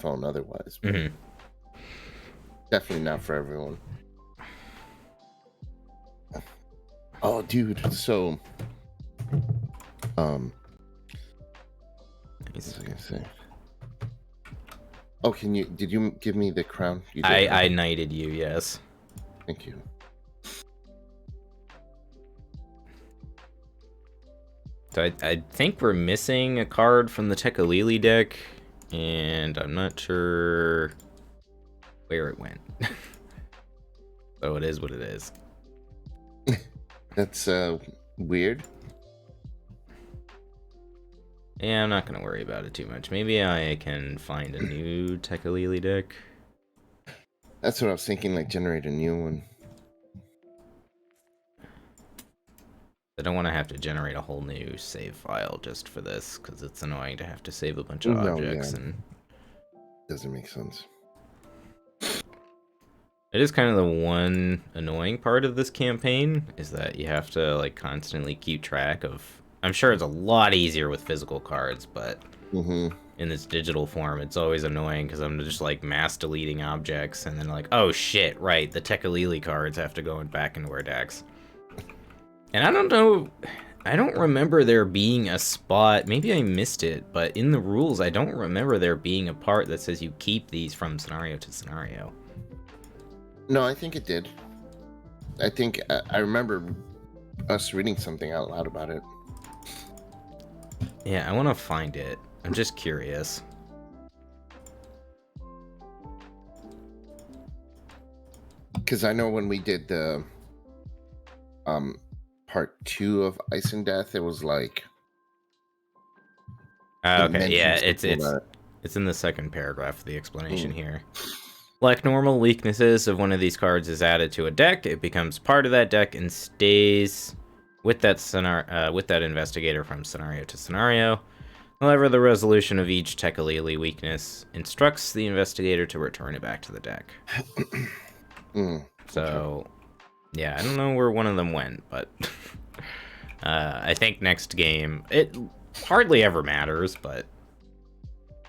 phone otherwise. But Mm-hmm. definitely not for everyone. Oh, dude. So, what was I gonna say? Oh, did you give me the crown? You did, I knighted you, yes. Thank you. So I think we're missing a card from the Tekalili deck, and I'm not sure where it went. So it is what it is. That's weird. Yeah, I'm not gonna worry about it too much. Maybe I can find a new Tekalili deck. That's what I was thinking, like generate a new one. I don't want to have to generate a whole new save file just for this, because it's annoying to have to save a bunch of objects. And doesn't make sense. it is kind of the one annoying part of this campaign, is that you have to like constantly keep track of. I'm sure it's a lot easier with physical cards, but in this digital form, it's always annoying because I'm just like mass deleting objects, and then like, oh shit, right, the Tekalili cards have to go back into our decks. And I don't know, I don't remember there being a spot, maybe I missed it, but in the rules, I don't remember there being a part that says you keep these from scenario to scenario. No, I think it did. I think I remember us reading something out loud about it. Yeah, I want to find it. I'm just curious. Because I know when we did the part 2 of Ice and Death, it was like okay, yeah, it's in the second paragraph of the explanation here. Like normal, weaknesses of one of these cards is added to a deck. It becomes part of that deck and stays with that investigator from scenario to scenario. However, the resolution of each Tekalili weakness instructs the investigator to return it back to the deck. So, yeah, I don't know where one of them went, but I think next game, it hardly ever matters, but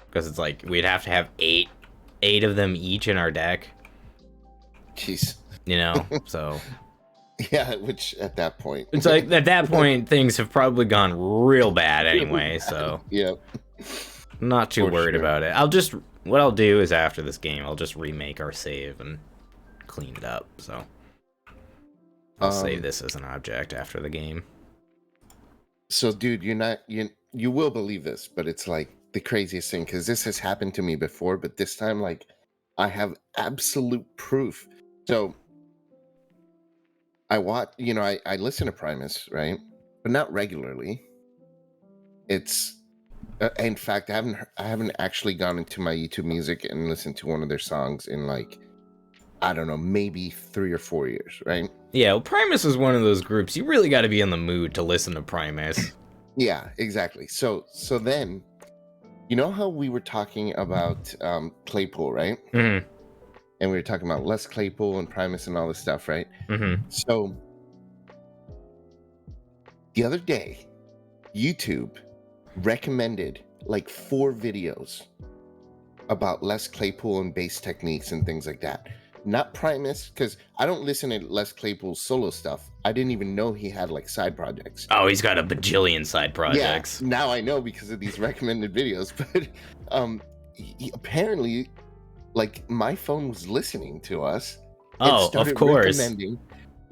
because it's like we'd have to have eight of them each in our deck. Jeez. You know, so. Yeah, which at that point. It's like, at that point, things have probably gone real bad anyway, so. Yep. Not too worried about it. What I'll do is after this game, I'll just remake our save and clean it up, so. I'll save this as an object after the game. So, dude, you will believe this, but it's like the craziest thing, because this has happened to me before, but this time, like, I have absolute proof. So, I listen to Primus, right? But not regularly. It's, in fact, I haven't actually gone into my YouTube music and listened to one of their songs in like, I don't know, maybe 3 or 4 years, right? Yeah, well, Primus is one of those groups. You really got to be in the mood to listen to Primus. Yeah, exactly. So then, you know how we were talking about Claypool, right? Mm-hmm. And we were talking about Les Claypool and Primus and all this stuff, right? Mm-hmm. So the other day, YouTube recommended like 4 videos about Les Claypool and bass techniques and things like that. Not Primus, because I don't listen to Les Claypool's solo stuff. I didn't even know he had like side projects. Oh, he's got a bajillion side projects. Yeah, now I know because of these recommended videos. But apparently, like, my phone was listening to us. Oh, of course. Recommending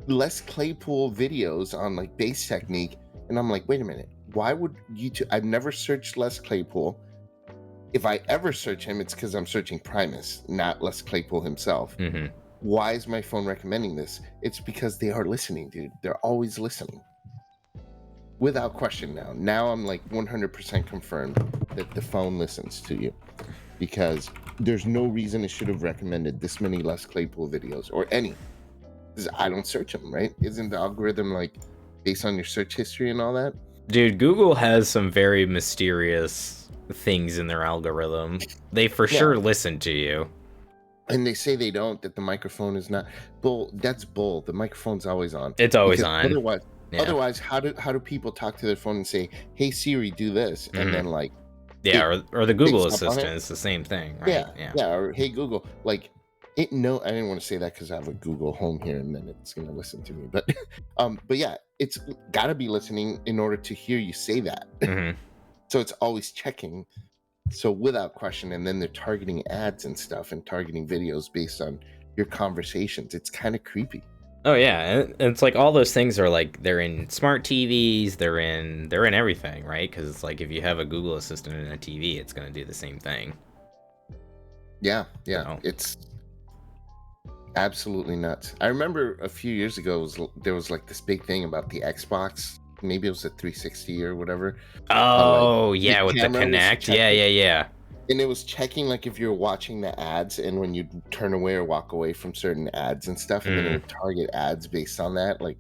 Les Claypool videos on like bass technique, and I'm like, wait a minute, why would YouTube? I've never searched Les Claypool. If I ever search him, it's because I'm searching Primus, not Les Claypool himself. Mm-hmm. Why is my phone recommending this? It's because they are listening, dude. They're always listening. Without question now. Now I'm like 100% confirmed that the phone listens to you. Because there's no reason it should have recommended this many Les Claypool videos, or any. Because I don't search them, right? Isn't the algorithm like based on your search history and all that? Dude, Google has some very mysterious things in their algorithm. They for sure listen to you. And they say they don't, that the microphone is not. Bull. That's bull. The microphone's always on. It's always on. Otherwise, how do people talk to their phone and say, hey Siri, do this? And then like Yeah, or the Google picks up on Assistant it. is the same thing, right? Yeah, or hey Google, like it. No, I didn't want to say that because I have a Google Home here, and then it's gonna listen to me. But yeah, it's got to be listening in order to hear you say that. Mm-hmm. So it's always checking. So without question, and then they're targeting ads and stuff, and targeting videos based on your conversations. It's kind of creepy. Oh yeah, and it's like all those things are like they're in smart TVs, they're in everything, right? Because it's like if you have a Google Assistant in a TV, it's gonna do the same thing. Yeah, So. it's absolutely nuts. I remember a few years ago there was like this big thing about the Xbox. Maybe it was a 360 or whatever. Oh The yeah, with the camera was Kinect. checking, Yeah. and it was checking like if you're watching the ads, and when you turn away or walk away from certain ads and stuff, and then it would target ads based on that, like,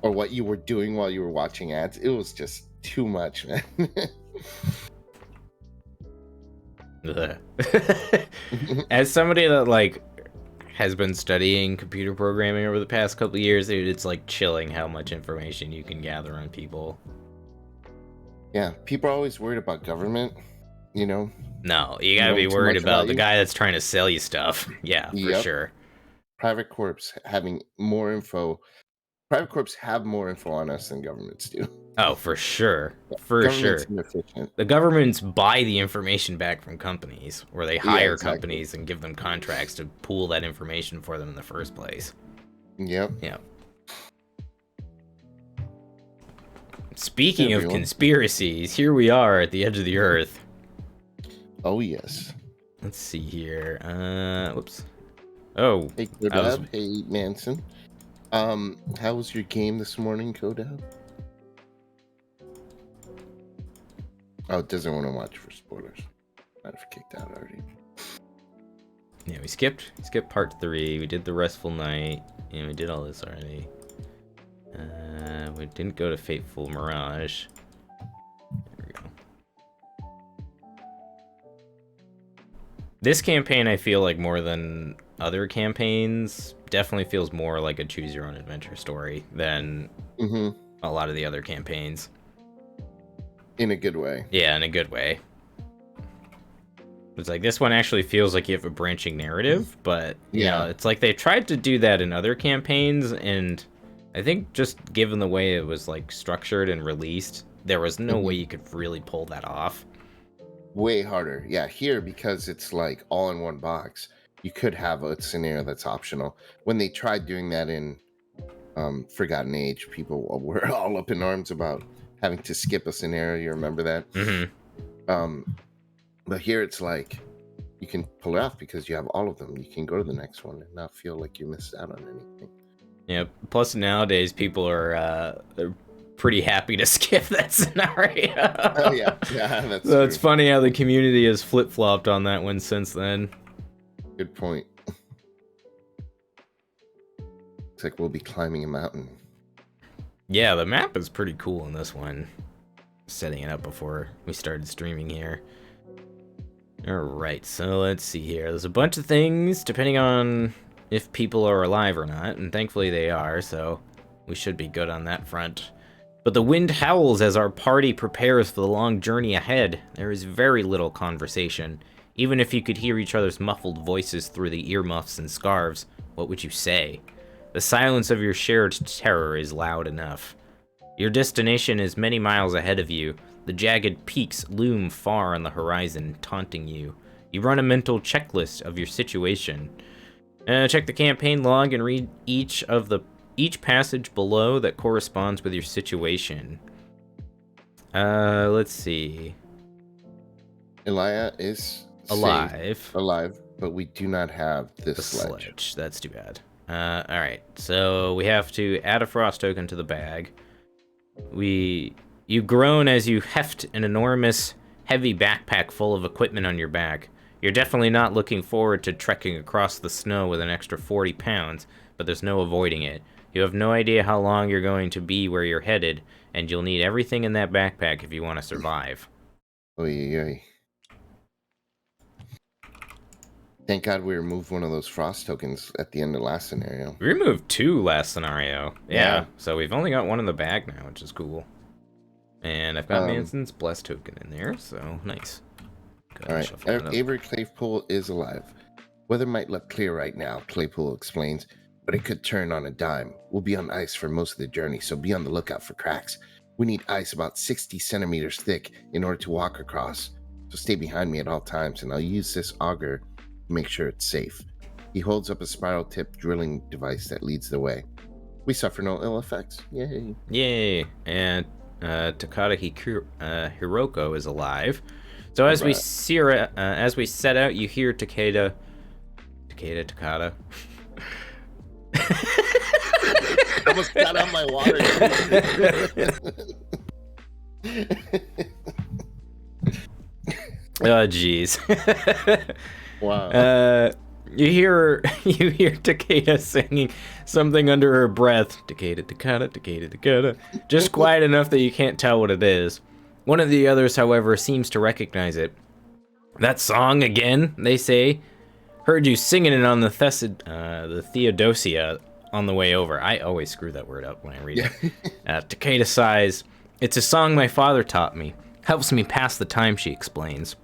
or what you were doing while you were watching ads. It was just too much, man. As somebody that like has been studying computer programming over the past couple of years, dude, it's like chilling how much information you can gather on people. Yeah, people are always worried about government, you know. No, you gotta be worried about the guy that's trying to sell you stuff. Yeah, for sure. Private corps having more info. Private corps have more info on us than governments do. Oh, for sure. For sure. Inefficient. The governments buy the information back from companies, or they hire companies and give them contracts to pool that information for them in the first place. Yep. Yeah. Speaking of conspiracies, here we are at the edge of the earth. Oh, yes. Let's see here. Whoops. Oh. Hey, Kodab. Hey, Manson. How was your game this morning, Kodab? Oh, it doesn't want to watch for spoilers. Might have kicked out already. Yeah, we skipped part 3. We did the Restful Night, and we did all this already. We didn't go to Fateful Mirage. There we go. This campaign, I feel like more than other campaigns, definitely feels more like a choose your own adventure story than a lot of the other campaigns. In a good way. Yeah, in a good way. It's like this one actually feels like you have a branching narrative, but you know, it's like they tried to do that in other campaigns, and I think just given the way it was like structured and released, there was no way you could really pull that off. Way harder. Yeah, here, because it's like all in one box, you could have a scenario that's optional. When they tried doing that in Forgotten Age, people were all up in arms about having to skip a scenario. You remember that? But here it's like you can pull it off because you have all of them. You can go to the next one and not feel like you missed out on anything. Yeah. Plus nowadays people are they're pretty happy to skip that scenario. Oh yeah, that's so it's funny how the community has flip-flopped on that one since then. Good point. It's like we'll be climbing a mountain. Yeah, the map is pretty cool in this one. Setting it up before we started streaming here. Alright, so let's see here. There's a bunch of things, depending on if people are alive or not, and thankfully they are, so we should be good on that front. But the wind howls as our party prepares for the long journey ahead. There is very little conversation. Even if you could hear each other's muffled voices through the earmuffs and scarves, what would you say? The silence of your shared terror is loud enough. Your destination is many miles ahead of you. The jagged peaks loom far on the horizon, taunting you. You run a mental checklist of your situation. Check the campaign log and read each passage below that corresponds with your situation. Let's see. Elia is alive, but we do not have the sledge. That's too bad. Alright, so we have to add a frost token to the bag. You groan as you heft an enormous, heavy backpack full of equipment on your back. You're definitely not looking forward to trekking across the snow with an extra 40 pounds, but there's no avoiding it. You have no idea how long you're going to be where you're headed, and you'll need everything in that backpack if you want to survive. Oy. Thank God we removed one of those frost tokens at the end of last scenario. We removed 2 last scenario. Yeah, so we've only got 1 in the bag now, which is cool. And I've got Manson's Blessed token in there, so nice. All right. Avery Claypool is alive. Weather might look clear right now, Claypool explains, but it could turn on a dime. We'll be on ice for most of the journey, so be on the lookout for cracks. We need ice about 60 centimeters thick in order to walk across, so stay behind me at all times, and I'll use this auger to make sure it's safe. He holds up a spiral-tipped drilling device that leads the way. We suffer no ill effects. Yay. Yay. And Takada Hiroko is alive. So as we set out, you hear Takada. I almost got out my water. Oh, jeez. Wow. You hear Takeda singing something under her breath. Takeda. Just quiet enough that you can't tell what it is. One of the others, however, seems to recognize it. That song again, they say. Heard you singing it on the Theodosia on the way over. I always screw that word up when I read it. Takeda sighs. It's a song my father taught me. Helps me pass the time, she explains.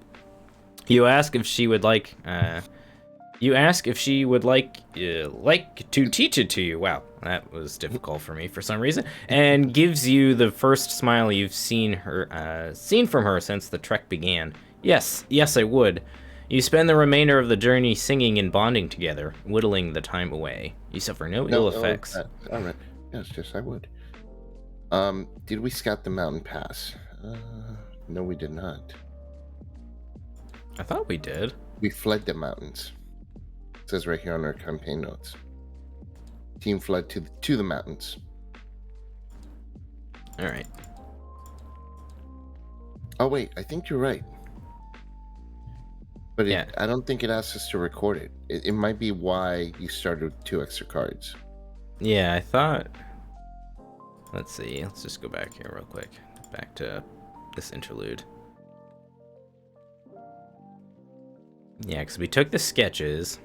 You ask if she would like to teach it to you. Wow, that was difficult for me for some reason. And gives you the first smile you've seen from her since the trek began. Yes, I would. You spend the remainder of the journey singing and bonding together, whittling the time away. You suffer no ill effects. All right. Yes, I would. Did we scout the mountain pass? No, we did not. I thought we did. We fled the mountains. It says right here on our campaign notes. Team fled to the mountains. All right. Oh wait, I think you're right. But yeah. I don't think it asks us to record it. It might be why you started with 2 extra cards. Yeah, I thought. Let's see. Let's just go back here real quick. Back to this interlude. Yeah, because we took the sketches.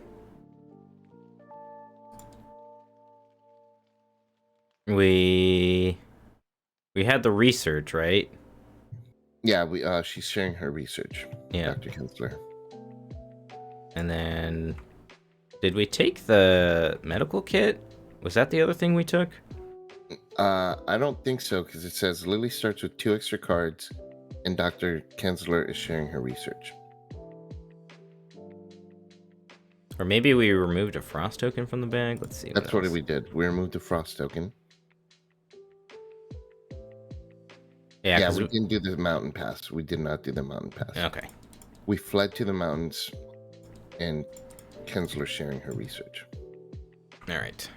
We had the research, right? Yeah, she's sharing her research. Yeah. Dr. Kensler. And then, did we take the medical kit? Was that the other thing we took? I don't think so, because it says Lily starts with 2 extra cards, and Dr. Kensler is sharing her research. Or maybe we removed a frost token from the bag. Let's see. That's what we did. We removed the frost token. Yeah, we didn't do the mountain pass. We did not do the mountain pass. Okay. We fled to the mountains, and Kensler sharing her research. All right.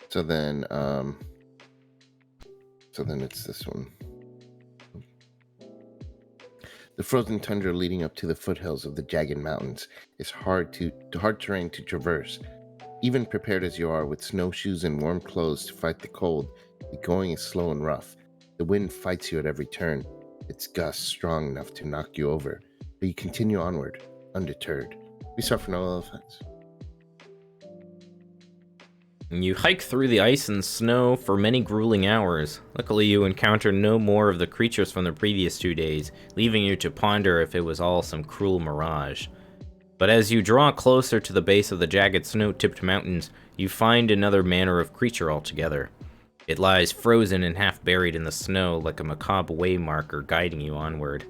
So then it's this one. The frozen tundra leading up to the foothills of the jagged mountains is hard terrain to traverse. Even prepared as you are with snowshoes and warm clothes to fight the cold, the going is slow and rough. The wind fights you at every turn. Its gusts strong enough to knock you over, but you continue onward, undeterred. We suffer no ill effects. You hike through the ice and snow for many grueling hours. Luckily, you encounter no more of the creatures from the previous 2 days, leaving you to ponder if it was all some cruel mirage. But as you draw closer to the base of the jagged snow-tipped mountains, you find another manner of creature altogether. It lies frozen and half buried in the snow like a macabre waymarker guiding you onward.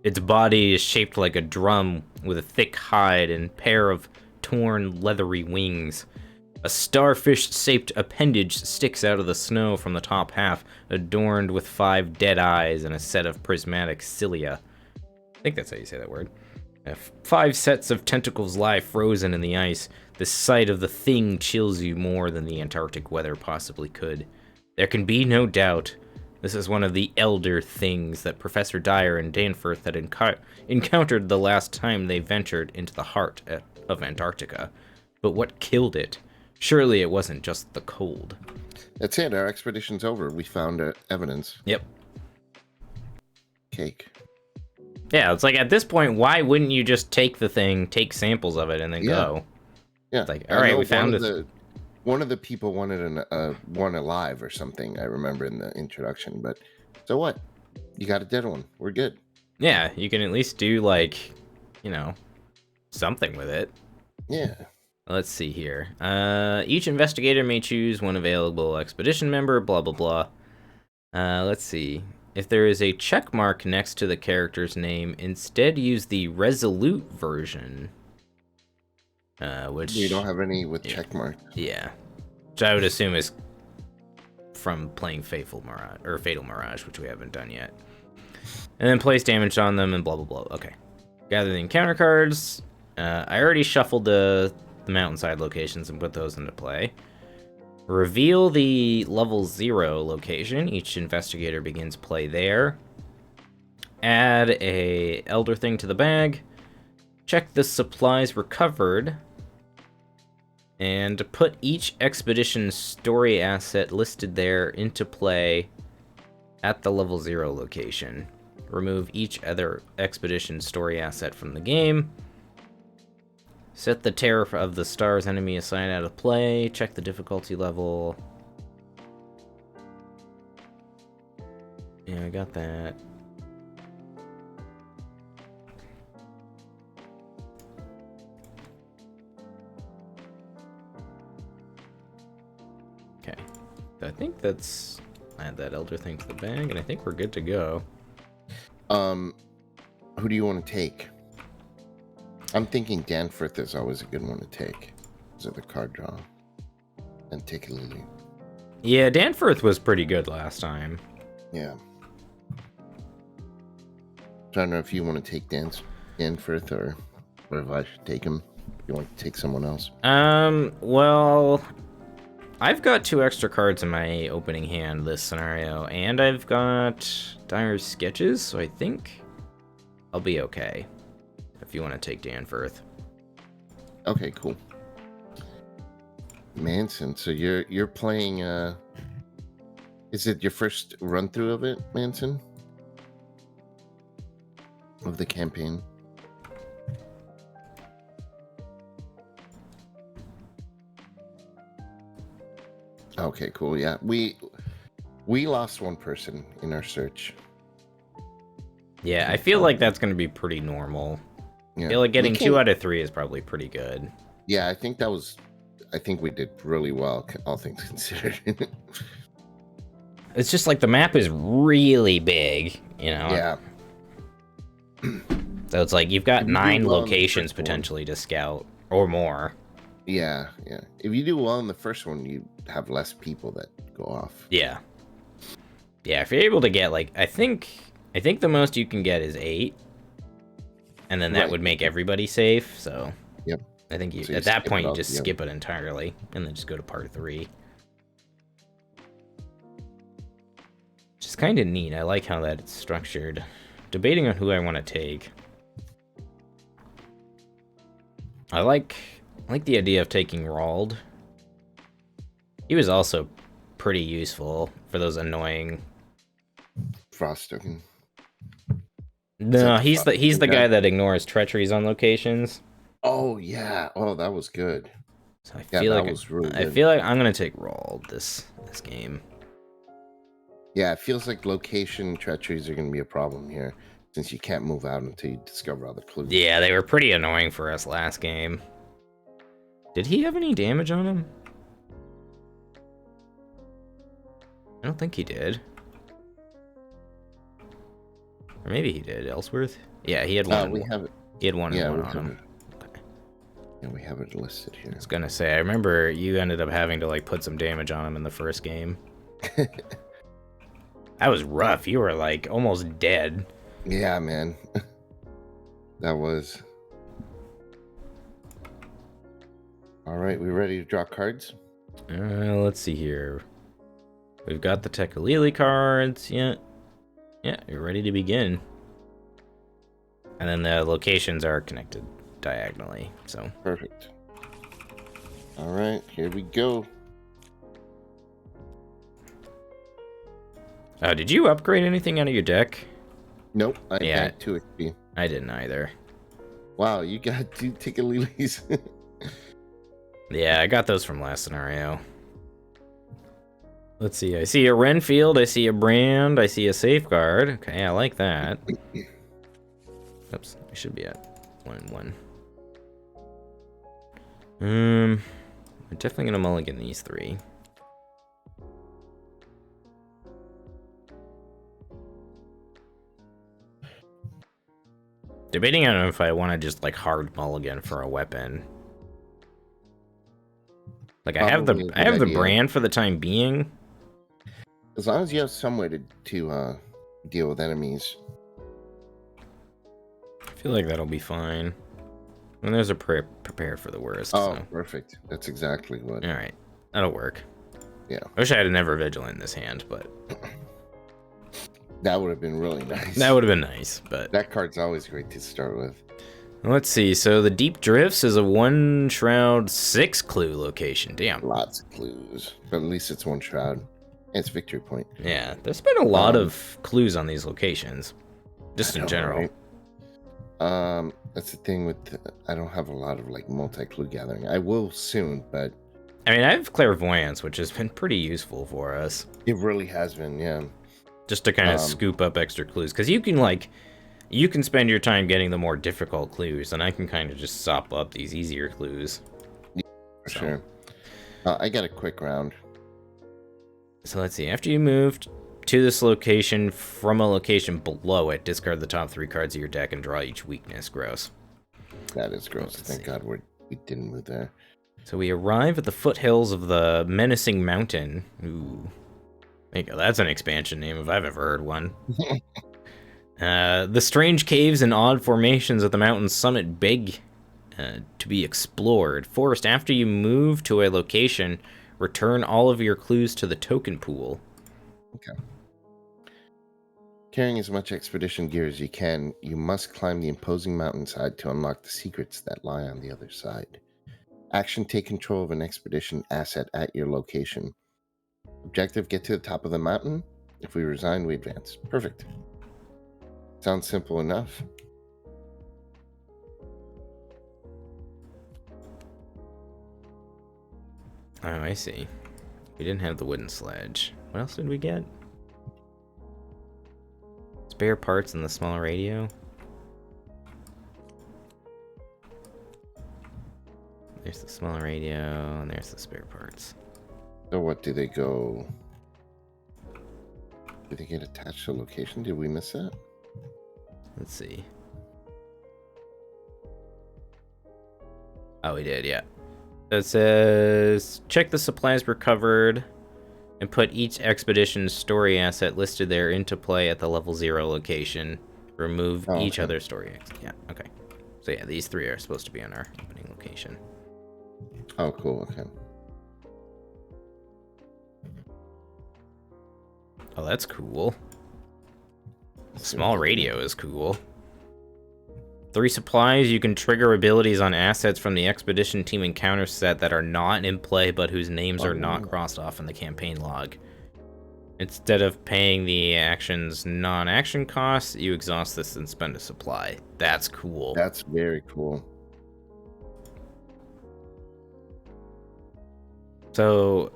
Its body is shaped like a drum with a thick hide and pair of torn, leathery wings. A starfish-shaped appendage sticks out of the snow from the top half, adorned with 5 dead eyes and a set of prismatic cilia. I think that's how you say that word. 5 sets of tentacles lie frozen in the ice. The sight of the thing chills you more than the Antarctic weather possibly could. There can be no doubt this is one of the elder things that Professor Dyer and Danforth had encountered the last time they ventured into the heart of Antarctica. But what killed it? Surely it wasn't just the cold. That's it. Our expedition's over. We found evidence. Yep. Cake. Yeah, it's like at this point, why wouldn't you just take the thing, take samples of it, and then go? Yeah. It's like, all right, we found it. one of the people wanted one alive or something. I remember in the introduction, but so what? You got a dead one. We're good. Yeah, you can at least do like, you know, something with it. Yeah. Let's see here. Each investigator may choose one available expedition member, blah, blah, blah. Let's see. If there is a check mark next to the character's name, instead use the Resolute version. Which... You don't have any with check marks. Yeah. Which I would assume is from playing Fatal Mirage, which we haven't done yet. And then place damage on them and blah, blah, blah. Okay. Gather the encounter cards. I already shuffled the mountainside locations and put those into play. Reveal the level 0 location. Each investigator begins play there. Add a Elder Thing to the bag. Check the supplies recovered. And put each expedition story asset listed there into play at the level 0 location. Remove each other expedition story asset from the game. Set the Terror of the Stars enemy aside out of play. Check the difficulty level. Yeah, I got that. Okay. I think that's... add that Elder Thing to the bag, and I think we're good to go. Who do you want to take? I'm thinking Danforth is always a good one to take. Is it the card draw? And take a Lily. Yeah, Danforth was pretty good last time. Yeah. So I don't know if you want to take Danforth or if I should take him. If you want to take someone else. Well, I've got 2 extra cards in my opening hand this scenario, and I've got Dyer's Sketches, so I think I'll be okay. If you want to take Danforth. Okay, cool. Manson, so you're playing is it your first run through of it, Manson? Of the campaign? Okay, cool. Yeah. We lost one person in our search. Yeah, I feel like that's going to be pretty normal. Yeah. I feel like getting 2 out of 3 is probably pretty good. Yeah, I think we did really well, all things considered. It's just like the map is really big, you know? Yeah. So it's like you've got 9 locations potentially to scout, or more. Yeah, yeah. If you do well in the first one, you have less people that go off. Yeah. Yeah, if you're able to get, like, I think the most you can get is 8. And then that would make everybody safe, so... Yep. I think at that point, you just skip it entirely, and then just go to part 3. Which is kind of neat. I like how that it's structured. Debating on who I want to take. I like the idea of taking Rald. He was also pretty useful for those annoying... Frost-token. No, he's the guy that ignores treacheries on locations. Oh yeah. Oh, that was good. So I feel like I'm gonna take Rald this game. Yeah, it feels like location treacheries are gonna be a problem here, since you can't move out until you discover all the clues. Yeah, they were pretty annoying for us last game. Did he have any damage on him? I don't think he did. Or maybe he did. Ellsworth? Yeah, he had one. We have it. He had 1 and 1 on him. Okay. Yeah, we have it listed here. I was gonna say, I remember you ended up having to like put some damage on him in the first game. That was rough. You were like almost dead. Yeah, man. That was. All right, we ready to draw cards? Let's see here. We've got the Tekalili cards. Yeah. Yeah, you're ready to begin. And then the locations are connected diagonally, so. Perfect. All right, here we go. Did you upgrade anything out of your deck? Nope, I got 2 XP. I didn't either. Wow, you got 2 Tickalilis. Yeah, I got those from last scenario. Let's see. I see a Renfield. I see a Brand. I see a Safeguard. Okay, I like that. Oops, we should be at 1-1. We're definitely gonna mulligan these 3. Debating on if I want to just like hard mulligan for a weapon. Like I have the Brand for the time being. As long as you have some way to deal with enemies. I feel like that'll be fine. And there's a prepare for the worst. Oh, so. Perfect. That's exactly what. All right, that'll work. Yeah. I wish I had never Vigilant in this hand, but that would have been really nice. That would have been nice, but that card's always great to start with. Let's see. So the Deep Drifts is a 1 shroud 6 clue location. Damn. Lots of clues, but at least it's 1 shroud. It's victory point. Yeah, there's been a lot of clues on these locations, just in general. Right? That's the thing with I don't have a lot of like multi-clue gathering. I will soon, but I mean, I have Clairvoyance, which has been pretty useful for us. It really has been, yeah. Just to kind of scoop up extra clues, because you can spend your time getting the more difficult clues, and I can kind of just sop up these easier clues. Yeah, for sure. I got a quick round. So let's see. After you moved to this location from a location below it, discard the top 3 cards of your deck and draw each weakness. Gross. That is gross. Thank God we didn't move there. So we arrive at the foothills of the Menacing Mountain. Ooh. There you go. That's an expansion name if I've ever heard one. The strange caves and odd formations of the mountain's summit beg to be explored. Forest, after you move to a location, return all of your clues to the token pool. Okay. Carrying as much expedition gear as you can, you must climb the imposing mountainside to unlock the secrets that lie on the other side. Action: take control of an expedition asset at your location. Objective: get to the top of the mountain. If we resign, we advance. Perfect. Sounds simple enough. Oh, I see. We didn't have the wooden sledge. What else did we get? Spare parts and the small radio. There's the small radio, and there's the spare parts. So what, do they go... Did they get attached to a location? Did we miss that? Let's see. Oh, we did, yeah. It says, check the supplies recovered and put each expedition's story asset listed there into play at the level 0 location. Remove each other's story. Yeah, okay. So yeah, these 3 are supposed to be on our opening location. Oh, cool, okay. Oh, that's cool. Small radio is cool. 3 supplies. You can trigger abilities on assets from the expedition team encounter set that are not in play but whose names are not crossed off in the campaign log. Instead of paying the action's non-action costs, you exhaust this and spend a supply. That's cool. That's very cool. So,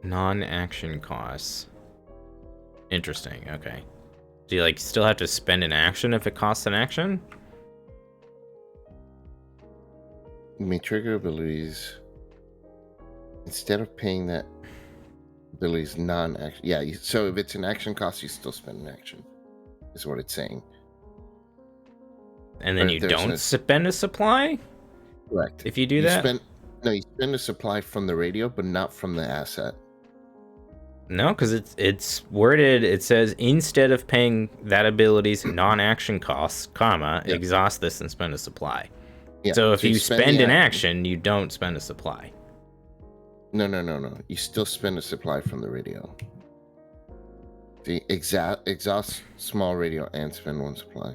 non-action costs. Interesting, okay. Do you like still have to spend an action if it costs an action? You may trigger abilities instead of paying that ability's non-action. Yeah, so if it's an action cost, you still spend an action, is what it's saying. And then you don't spend a supply? Correct. If you do that? You spend a supply from the radio, but not from the asset. No, because it's worded, it says, instead of paying that ability's non-action costs, exhaust this and spend a supply. Yeah. So if you spend an action, you don't spend a supply. No. You still spend a supply from the radio. The exhaust small radio and spend 1 supply.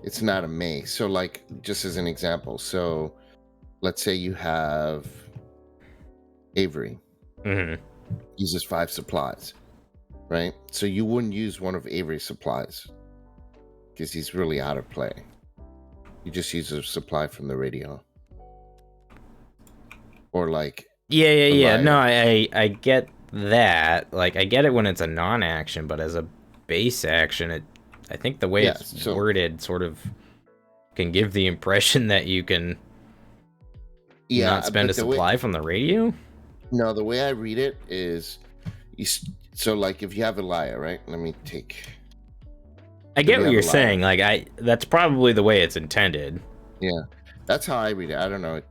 It's not a may. So like, just as an example, so let's say you have Avery. Mm-hmm. Uses 5 supplies, right? So you wouldn't use one of Avery's supplies because he's really out of play. You just use a supply from the radio. Or like Yeah. No, I get that. Like, I get it when it's a non-action, but as a base action, I think the way it's worded sort of can give the impression that you can not spend a supply from the radio. No, the way I read it is, so like if you have Elia, right? Let me take. I get what you're saying. Like that's probably the way it's intended. Yeah, that's how I read it. I don't know.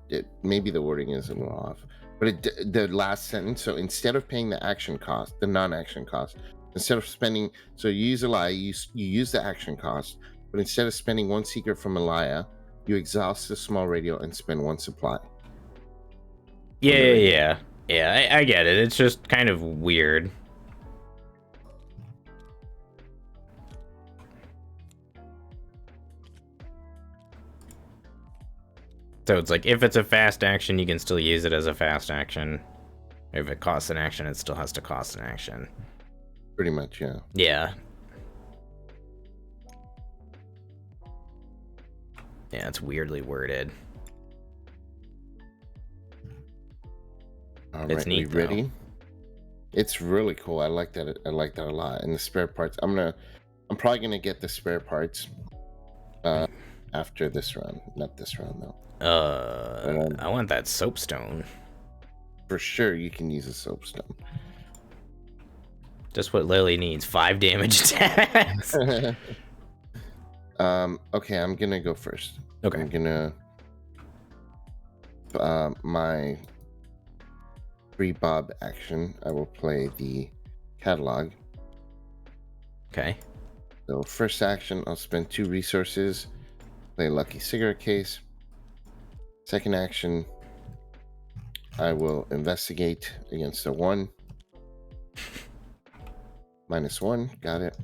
Maybe the wording is a little off, but the last sentence. So instead of paying the action cost, the non-action cost, instead of spending, so you use Elia, you use the action cost, but instead of spending one secret from Elia, you exhaust the small radio and spend one supply. Yeah. I get it. It's just kind of weird. So it's like, if it's a fast action, you can still use it as a fast action. If it costs an action, it still has to cost an action. Pretty much, yeah. Yeah. Yeah, it's weirdly worded. All right, neat, ready? Though. It's really cool. I like that. I like that a lot. And the spare parts, I'm probably gonna get the spare parts after this round. Not this round though. I want that soapstone. For sure, you can use a soapstone. Just what Lily needs. 5 damage attacks. Okay, I'm gonna go first. Okay. I'm gonna my free Bob action. I will play the catalog. Okay. So first action, I'll spend 2 resources. Play Lucky Cigarette Case. Second action, I will investigate against a 1. -1, got it.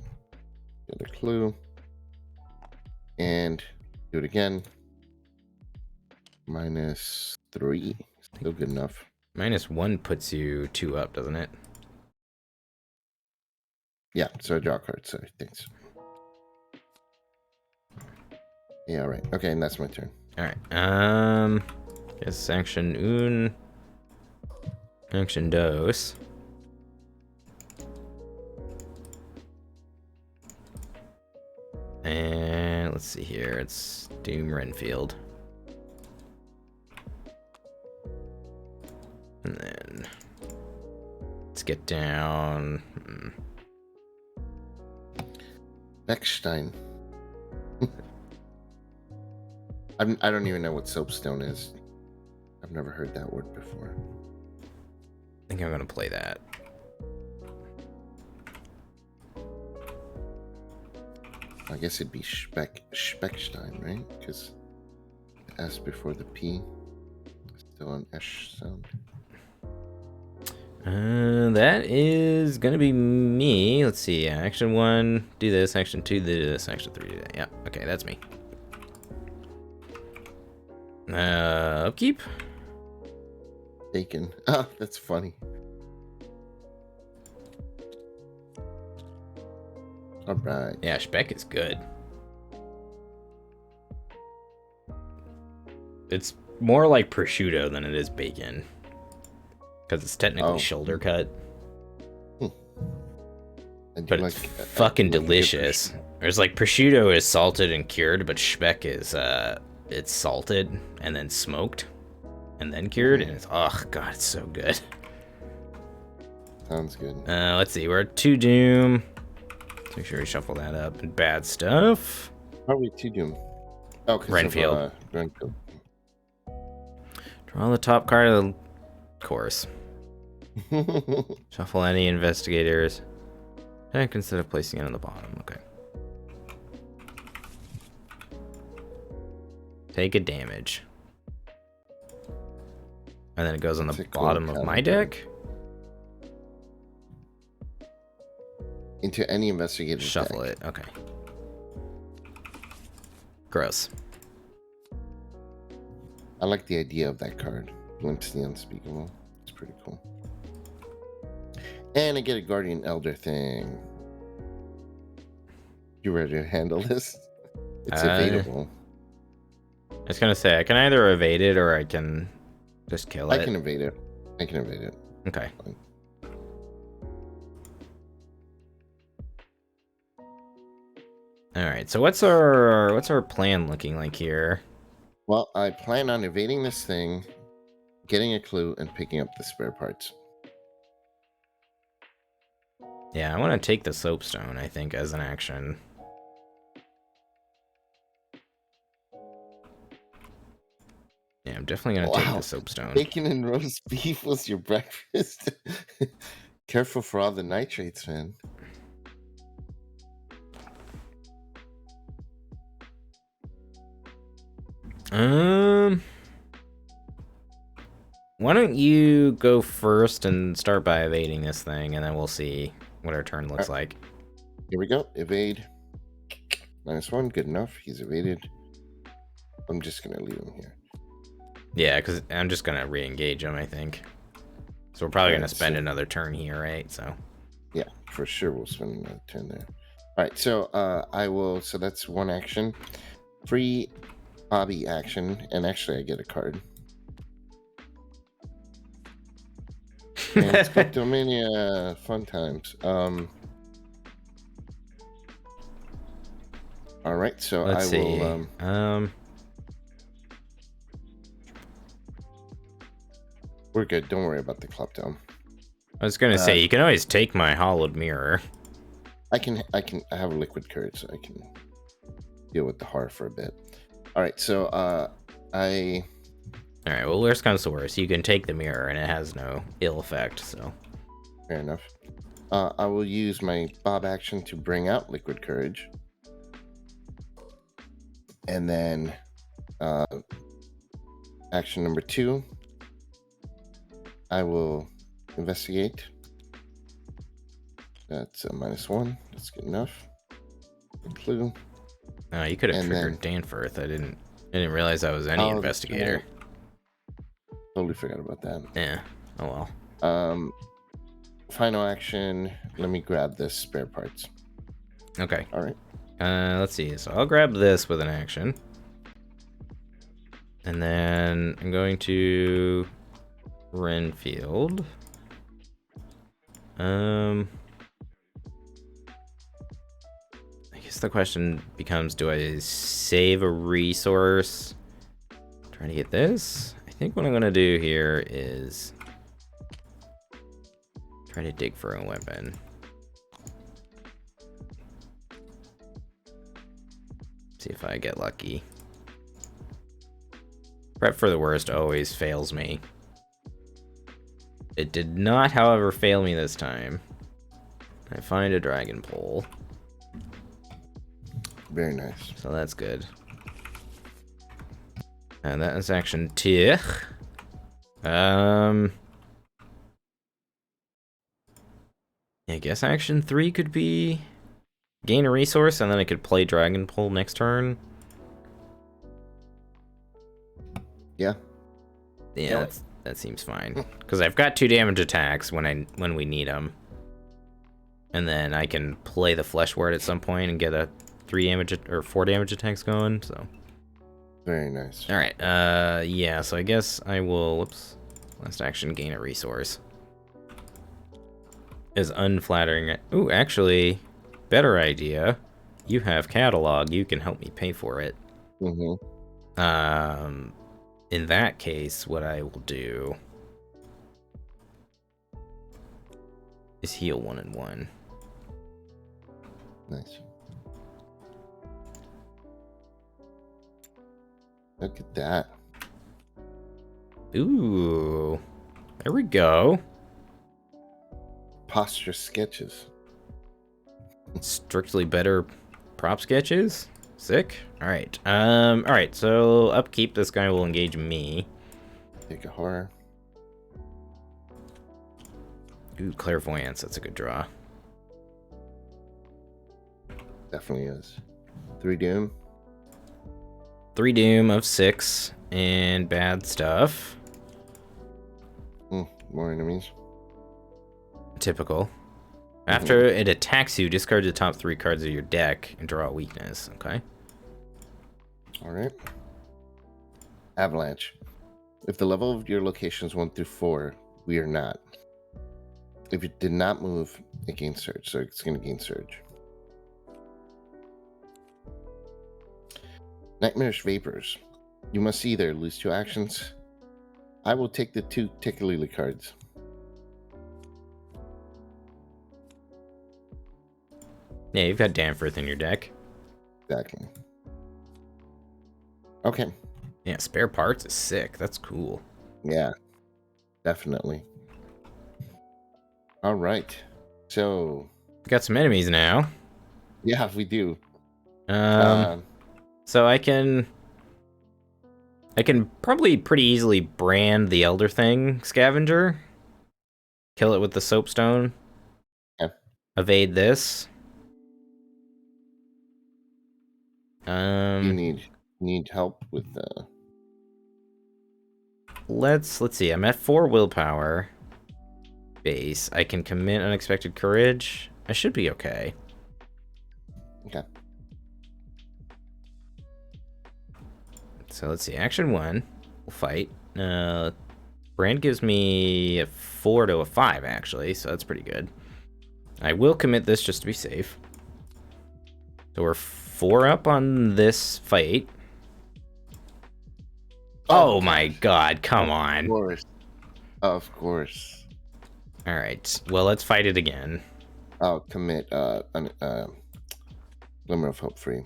Get a clue. And do it again. -3, still good enough. -1 puts you 2 up, doesn't it? Yeah, so I draw a card, so thanks. Yeah, all right. Okay, and that's my turn. Alright, guess action un, action dos. And let's see here, it's Doom Renfield. And then let's get down. Beckstein. I don't even know what soapstone is. I've never heard that word before. I think I'm gonna play that. I guess it'd be Speckstein, right? Because the S before the P is still an S sound. That is gonna be me. Let's see. Action 1, do this. Action 2, do this. Action 3, do that. Yeah. Okay, that's me. Upkeep. Bacon. Ah, that's funny. All right. Yeah, Speck is good. It's more like prosciutto than it is bacon. Because it's technically shoulder cut. But it's fucking delicious. There's like prosciutto is salted and cured, but Speck is it's salted and then smoked and then cured, and it's god, it's so good. Sounds good. Let's see, we're at 2 Doom. Let's make sure we shuffle that up. And bad stuff. Probably 2 Doom. Oh, Renfield. Renfield. Draw the top card of the course. Shuffle any investigators. Heck, instead of placing it on the bottom. Okay. Take a damage. And then it goes on the bottom of my deck. Into any investigator. Shuffle deck. it. Okay. Gross. I like the idea of that card. Glimpse the Unspeakable. It's pretty cool. And I get a Guardian Elder thing. You ready to handle this? It's evadable. I was gonna say, I can either evade it or I can just kill it. I can evade it. I can evade it. Okay. Alright, so what's our plan looking like here? Well, I plan on evading this thing, getting a clue, and picking up the spare parts. Yeah, I want to take the soapstone, I think, as an action. Yeah, I'm definitely going to take the soapstone. Bacon and roast beef was your breakfast? Careful for all the nitrates, man. Why don't you go first and start by evading this thing, and then we'll see what our turn looks like. Here we go. Evade. -1. Good enough. He's evaded. I'm just going to leave him here. Yeah, because I'm just going to re-engage him, I think. So we're probably going to spend another turn here, right? So. Yeah, for sure we'll spend another turn there. All right, so I will... So that's one action. Free hobby action. And actually, I get a card. And it's Cryptomania. Fun times. All right, so Let's see. will... We're good. Don't worry about the Klepto. I was gonna say, you can always take my hollowed mirror. I have a liquid courage, so I can deal with the horror for a bit. All right, so All right, well, worst comes to worst, you can take the mirror, and it has no ill effect, so. Fair enough. I will use my Bob action to bring out liquid courage. And then action number 2, I will investigate. That's a -1. That's good enough. Good clue. You could have triggered Danforth. I didn't realize I was any investigator. Totally forgot about that. Yeah. Oh well. Final action. Let me grab this spare parts. Okay. All right. Let's see. So I'll grab this with an action. And then I'm going to Renfield. I guess the question becomes, do I save a resource? Trying to get this. I think what I'm gonna do here is try to dig for a weapon. See if I get lucky. Prep for the worst always fails me. It did not, however, fail me this time. I find a dragon pole. Very nice. So that's good. And that is action 2. I guess action 3 could be gain a resource, and then I could play dragon pole next turn. Yeah. Yeah, that seems fine. Because I've got 2 damage attacks when we need them. And then I can play the flesh ward at some point and get a 3 damage or 4 damage attacks going, so. Very nice. Alright, yeah, so I guess I will, whoops, last action, gain a resource. Is unflattering. Ooh, actually, better idea. You have catalog, you can help me pay for it. Mm-hmm. In that case, what I will do is heal 1 and 1. Nice. Look at that. Ooh. There we go. Posture sketches. Strictly better prop sketches. Sick. Alright. Alright, so upkeep, this guy will engage me. Take a horror. Ooh, clairvoyance, that's a good draw. Definitely is. 3 doom. 3 doom of 6 and bad stuff. More enemies. Typical. After it attacks you, discard the top 3 cards of your deck and draw a weakness, okay? Alright. Avalanche. If the level of your locations 1 through 4, we are not. If it did not move, it gains surge, so it's going to gain surge. Nightmarish Vapors. You must either lose 2 actions. I will take the 2 Tikalili cards. Yeah, you've got Danforth in your deck. Exactly. Okay. Yeah, spare parts is sick. That's cool. Yeah, definitely. All right. So We got some enemies now. yeah, we do. So I can probably pretty easily brand the Elder Thing Scavenger. Kill it with the Soapstone. Okay. Evade this. You need help with the. Let's see. I'm at 4 willpower. Base. I can commit unexpected courage. I should be okay. Okay. So let's see. Action 1. We'll fight. Brand gives me a 4 to a 5 actually, so that's pretty good. I will commit this just to be safe. So we're 4 up on this fight. Oh my god, come on. Of course. Of course. Alright, well, let's fight it again. I'll commit Glimmer of Hope free.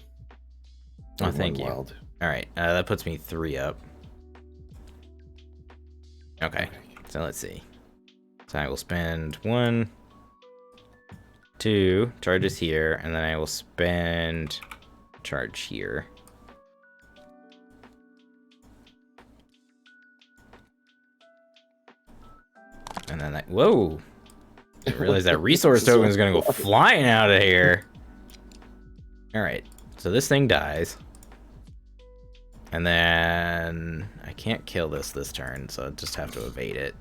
Oh, thank you. Wild. Alright, that puts me 3 up. Okay, so let's see. So I will spend 1, 2 charges here, and then I will spend charge here. And then whoa! I realized that resource token is gonna go flying out of here. Alright, so this thing dies. And then I can't kill this turn, so I just have to evade it.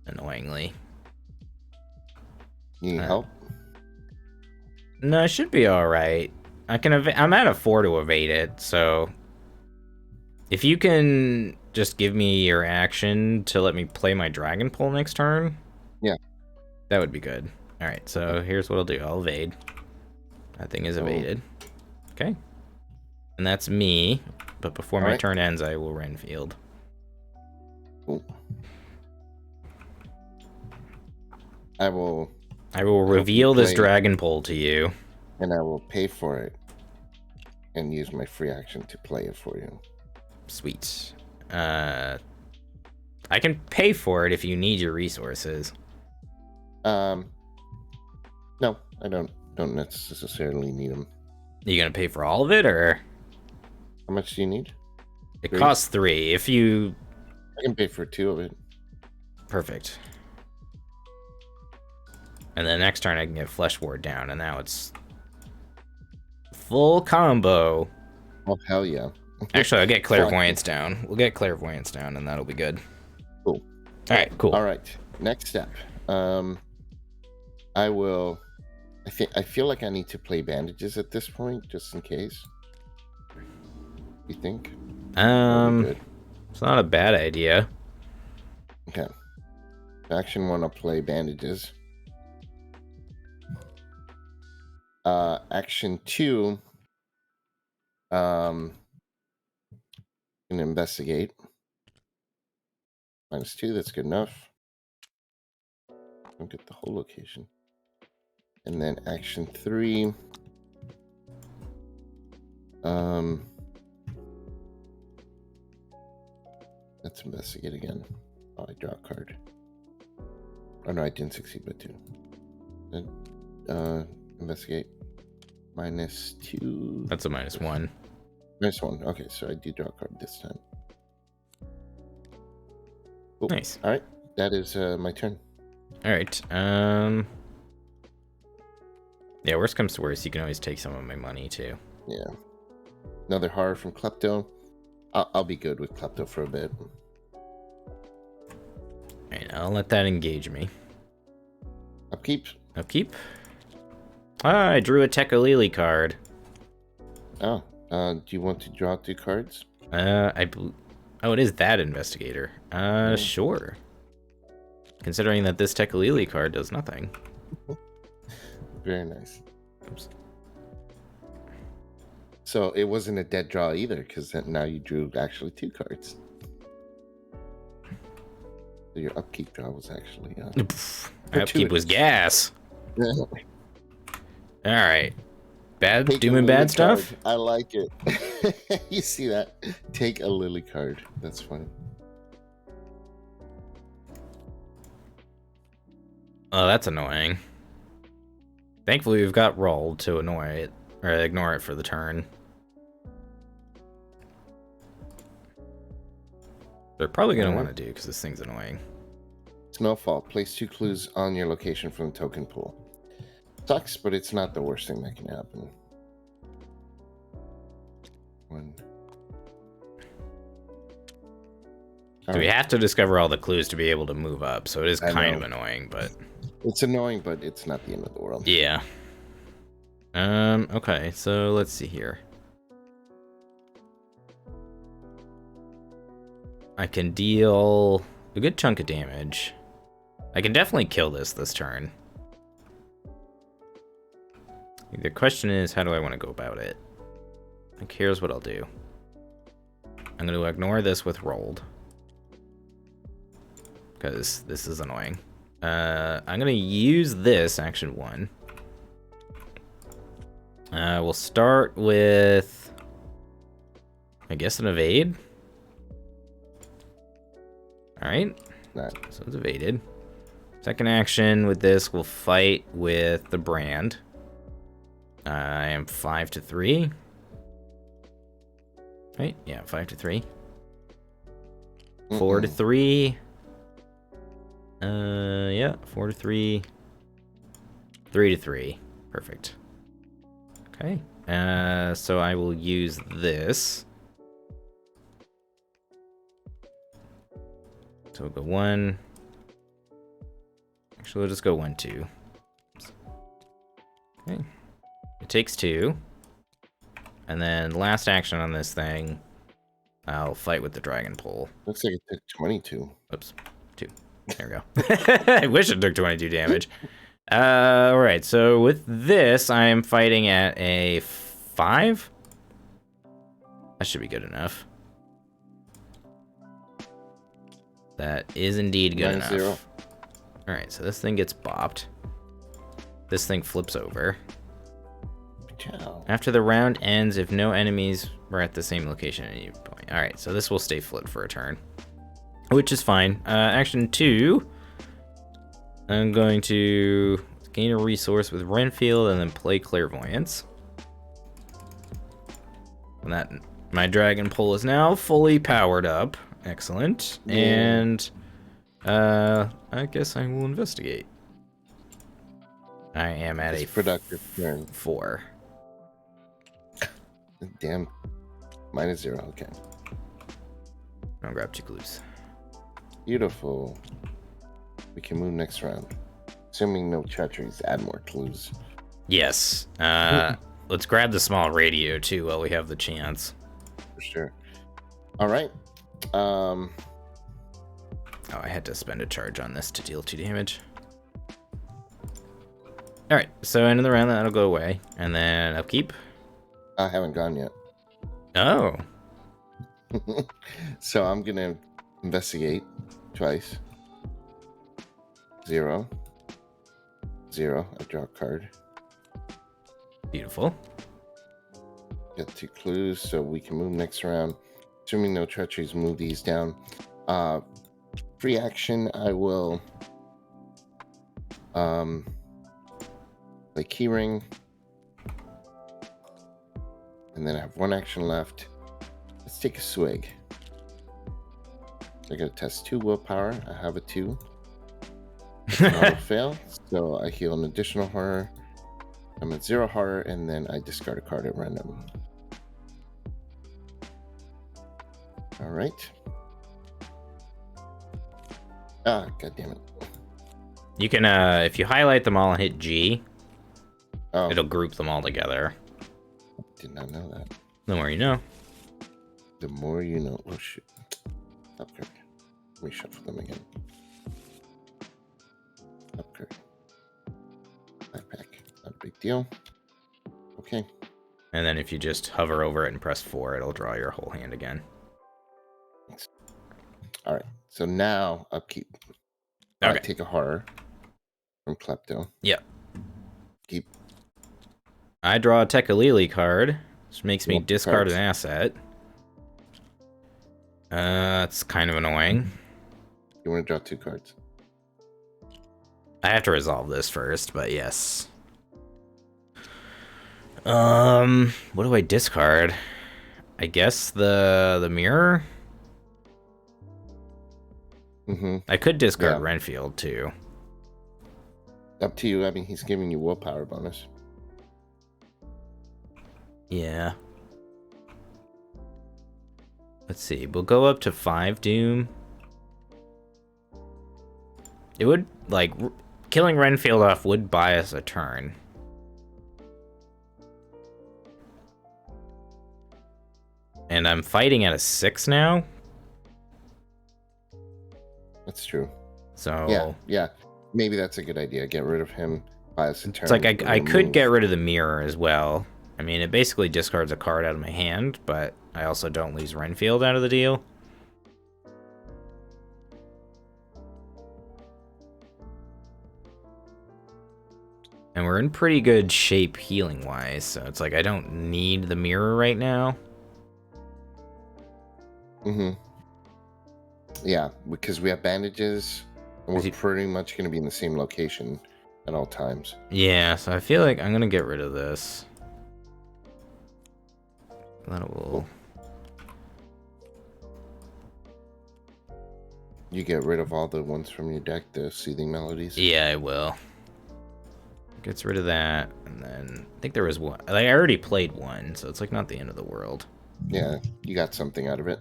Annoyingly. You need help? No, it should be alright. I'm at a 4 to evade it, so if you can just give me your action to let me play my Dragon Pole next turn, yeah, that would be good. Alright, so here's what I'll do. I'll evade. That thing is evaded. Okay. And that's me, but before my turn ends, I will Renfield. Cool. I will reveal this Dragon Pole to you. And I will pay for it and use my free action to play it for you. Sweet. I can pay for it if you need your resources. No, I don't necessarily need them. Are you gonna pay for all of it, or how much do you need? It costs 3. If you, I can pay for 2 of it. Perfect. And then next turn I can get Flesh Ward down, and now it's full combo. Oh hell yeah! Actually, I'll get Clairvoyance down. We'll get Clairvoyance down, and that'll be good. Cool. All right, cool. All right, next step. I will. I feel like I need to play bandages at this point, just in case. You think? It's not a bad idea. Okay. Action 1, I'll play bandages. Action 2, can investigate. -2, that's good enough. Don't get the whole location. And then action 3, let's investigate again. Oh, I draw a card. Oh no, I didn't succeed, but 2. Then investigate. -2. That's a -1. -1. Okay, so I do draw a card this time. Cool. Nice. All right, that is my turn. All right. Yeah, worst comes to worst, you can always take some of my money too. Yeah. Another horror from Klepto. I'll be good with Klepto for a bit. Alright, I'll let that engage me. Upkeep. Upkeep. Ah, I drew a Tekalili card. Oh, Do you want to draw 2 cards? Oh, it is that investigator. Sure. Considering that this Tekalili card does nothing. Very nice. Oops. So it wasn't a dead draw either, because now you drew actually 2 cards. So your upkeep draw was actually... upkeep was gas. All right. Take doing bad stuff? Card. I like it. You see that? Take a Lily card. That's funny. Oh, that's annoying. Thankfully, we've got roll to annoy it, or ignore it for the turn. They're probably going to want to do, because this thing's annoying. Snowfall. Place 2 clues on your location from the token pool. Sucks, but it's not the worst thing that can happen. So we have to discover all the clues to be able to move up, so it is kind of annoying, but... It's annoying, but it's not the end of the world. Yeah. Okay, so let's see here. I can deal a good chunk of damage. I can definitely kill this turn. The question is, how do I want to go about it? Like, here's what I'll do. I'm going to ignore this with rolled, because this is annoying. I'm going to use this, action 1. We'll start with, I guess, an evade. Alright, so it's evaded. Second action with this, we'll fight with the brand. I am 5 to 3. Right, yeah, 5 to 3. 4 to 3. Yeah, 4 to 3. 3 to 3. Perfect. Okay. So I will use this. So we'll go 1. Actually, we'll just go 1, 2. Okay. It takes 2. And then last action on this thing, I'll fight with the dragon pole. Looks like it took 22. Oops, 2. There we go. I wish it took 22 damage. Alright, so with this, I am fighting at a 5. That should be good enough. That is indeed good enough. 0. Alright, so this thing gets bopped. This thing flips over. After the round ends, if no enemies were at the same location at any point. Alright, so this will stay flipped for a turn, which is fine. Action 2, I'm going to gain a resource with Renfield and then play Clairvoyance. And that, my dragon pole is now fully powered up. Excellent. Yeah. And I guess I will investigate. I am at a productive turn. 4. Damn. -0, okay. I'll grab 2 clues. Beautiful. We can move next round. Assuming no treacheries, add more clues. Yes. Let's grab the small radio too while we have the chance. For sure. Alright. Oh, I had to spend a charge on this to deal 2 damage. Alright, so end of the round, that'll go away. And then upkeep. I haven't gone yet. Oh. So I'm gonna investigate twice. 0. 0. I draw a card. Beautiful. Got 2 clues, so we can move next round. Assuming no treacheries, move these down. Free action, I will play Keyring. And then I have 1 action left. Let's take a swig. I gotta test 2 willpower. I have a 2. I will fail, so I heal an additional horror. I'm at 0 horror, and then I discard a card at random. Alright. Ah, god damn it. You can, if you highlight them all and hit G, it'll group them all together. Did not know that. The more you know. The more you know. Oh, shoot. Okay. Reshuffle them again. Okay. Backpack. Not a big deal. Okay. And then if you just hover over it and press 4, it'll draw your whole hand again. Thanks. All right. So now upkeep. Okay. Take a horror from Klepto. Yep. Keep. I draw a Tekalili card, which makes me discard an asset. It's kind of annoying. You want to draw 2 cards? I have to resolve this first, but yes. What do I discard? I guess the mirror? Mm-hmm. I could discard Renfield, too. Up to you. I mean, he's giving you willpower bonus. Yeah. Let's see. We'll go up to 5 Doom. It would, like, killing Renfield off would buy us a turn. And I'm fighting at a 6 now. That's true. So yeah. Maybe that's a good idea. Get rid of him. Buy us a turn. It's like I could get rid of the mirror as well. I mean, it basically discards a card out of my hand, but I also don't lose Renfield out of the deal. And we're in pretty good shape healing-wise, so it's like I don't need the mirror right now. Mm-hmm. Yeah, because we have bandages, and we're pretty much going to be in the same location at all times. Yeah, so I feel like I'm going to get rid of this. That will... You get rid of all the ones from your deck, the soothing melodies? Yeah, I will. Gets rid of that, and then I think there was one. Like, I already played one, so it's like not the end of the world. Yeah, you got something out of it.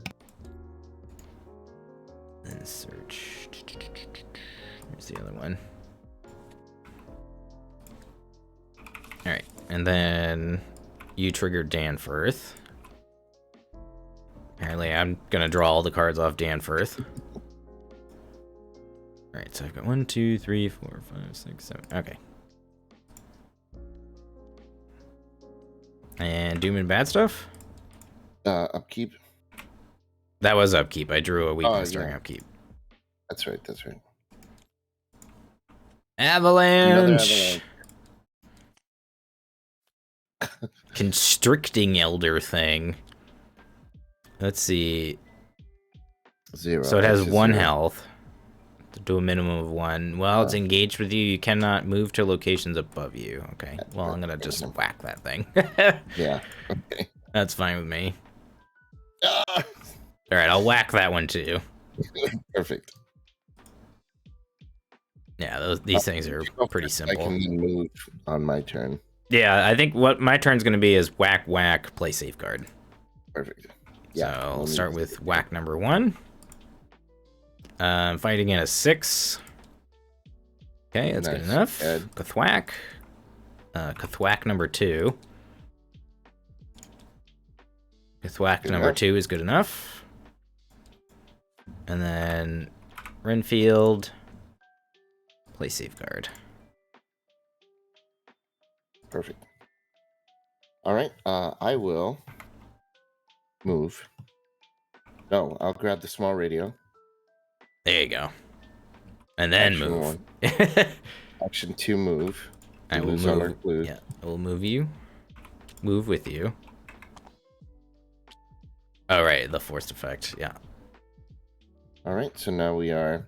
Then search. Here's the other one. Alright, and then you triggered Danforth. Apparently, I'm gonna draw all the cards off Danforth. Alright, so I've got 1, 2, 3, 4, 5, 6, 7. Okay. And Doom and Bad Stuff? Upkeep. That was upkeep. I drew a weakness during upkeep. That's right. Avalanche! Constricting Elder thing. Let's see. 0. So it has 1 health. To do a minimum of 1. Well, it's engaged with you. You cannot move to locations above you. Okay. Well, I'm gonna just whack that thing. Yeah. Okay. That's fine with me. Alright, I'll whack that one too. Perfect. Yeah, these things are pretty simple. I can move on my turn. Yeah, I think what my turn's gonna be is whack, whack, play safeguard. Perfect. Yeah. So I'll start with whack number 1. Fighting at a 6. Okay, that's good enough. Kathwack. Kathwack number 2. Kathwack number 2 is good enough. And then Renfield. Play safeguard. Perfect. All right. I will move. No, I'll grab the small radio. There you go. And then Action move. 1. Action 2, move. I will move. Yeah, I will move you. Move with you. Oh, right, the forced effect. Yeah. All right, so now we are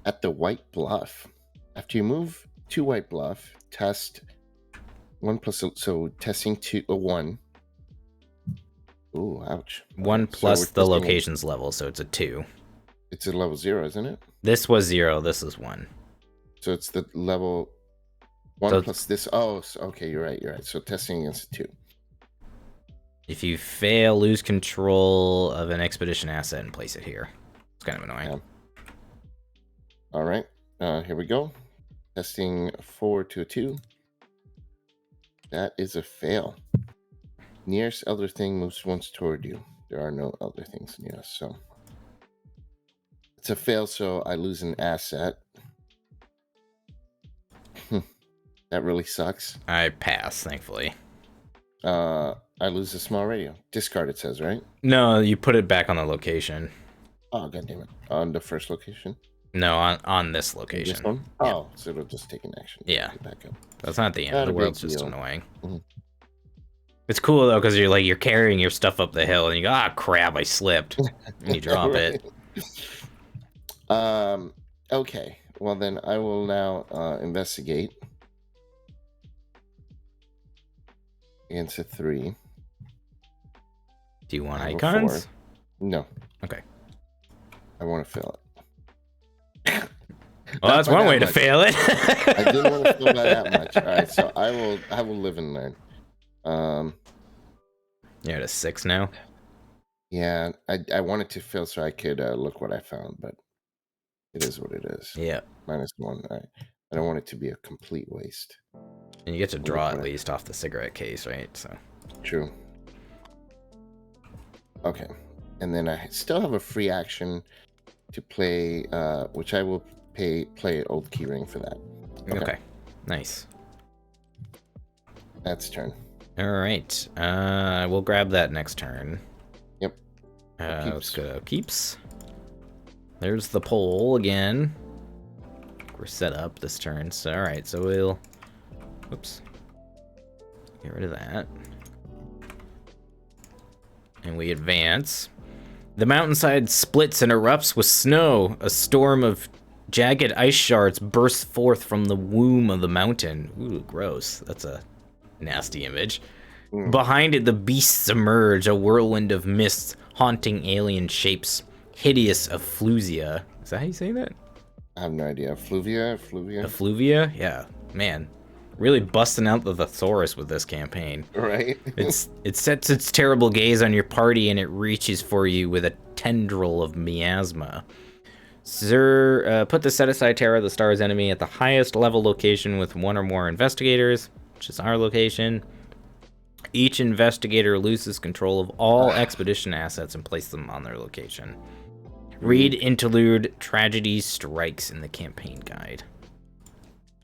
at the White Bluff. After you move to White Bluff, test 1 plus. So testing 1. Ooh, ouch. 1 plus the location's level, so it's a 2. It's a level 0, isn't it? This was 0. This is 1. So it's the level 1 plus this. Oh, okay, you're right. So testing against a 2. If you fail, lose control of an expedition asset and place it here. It's kind of annoying. Yeah. All right, here we go. Testing 4 to a 2. That is a fail. Nearest elder thing moves once toward you. There are no elder things near us, so it's a fail. So I lose an asset. That really sucks. I pass, thankfully. I lose a small radio. Discard, it says, right? No, you put it back on the location. Oh, god damn it. On the first location? No, on this location. This one? Yeah. Oh, so it'll just take an action. Yeah. Back up. That's not the end. Not The a world's big just deal. annoying. Mhm. It's cool though, because you're carrying your stuff up the hill, and you go, ah, crap, I slipped, and you drop it. Okay. Well, then I will now investigate against a 3. Do you want I have a icons? 4. No. Okay. I want to fail it. Well, that's one way to fail it. I didn't want to fail by that much. All right, so I will live and learn. You're at a 6 now. Yeah, I wanted to fail so I could look what I found, but it is what it is. Yeah. -1. I don't want it to be a complete waste. And you get to draw at least off the cigarette case, right? So. True. Okay, and then I still have a free action to play, which I will play Old Keyring for that. Okay. Nice. That's turn. All right. We'll grab that next turn. Yep. Let's go keeps. There's the pole again. We're set up this turn. So all right. So we'll. Oops. Get rid of that. And we advance. The mountainside splits and erupts with snow. A storm of jagged ice shards bursts forth from the womb of the mountain. Ooh, gross. That's a nasty image. Behind it, the beasts emerge, a whirlwind of mist, haunting alien shapes, hideous effluvia. Is that how you say that? I have no idea. Effluvia? Effluvia? Yeah, man. Really busting out the thesaurus with this campaign. Right? It sets its terrible gaze on your party, and it reaches for you with a tendril of miasma. Sir, put the set-aside Terror of the Stars enemy at the highest level location with 1 or more investigators, which is our location. Each investigator loses control of all expedition assets and place them on their location. Read Interlude, Tragedy Strikes in the campaign guide.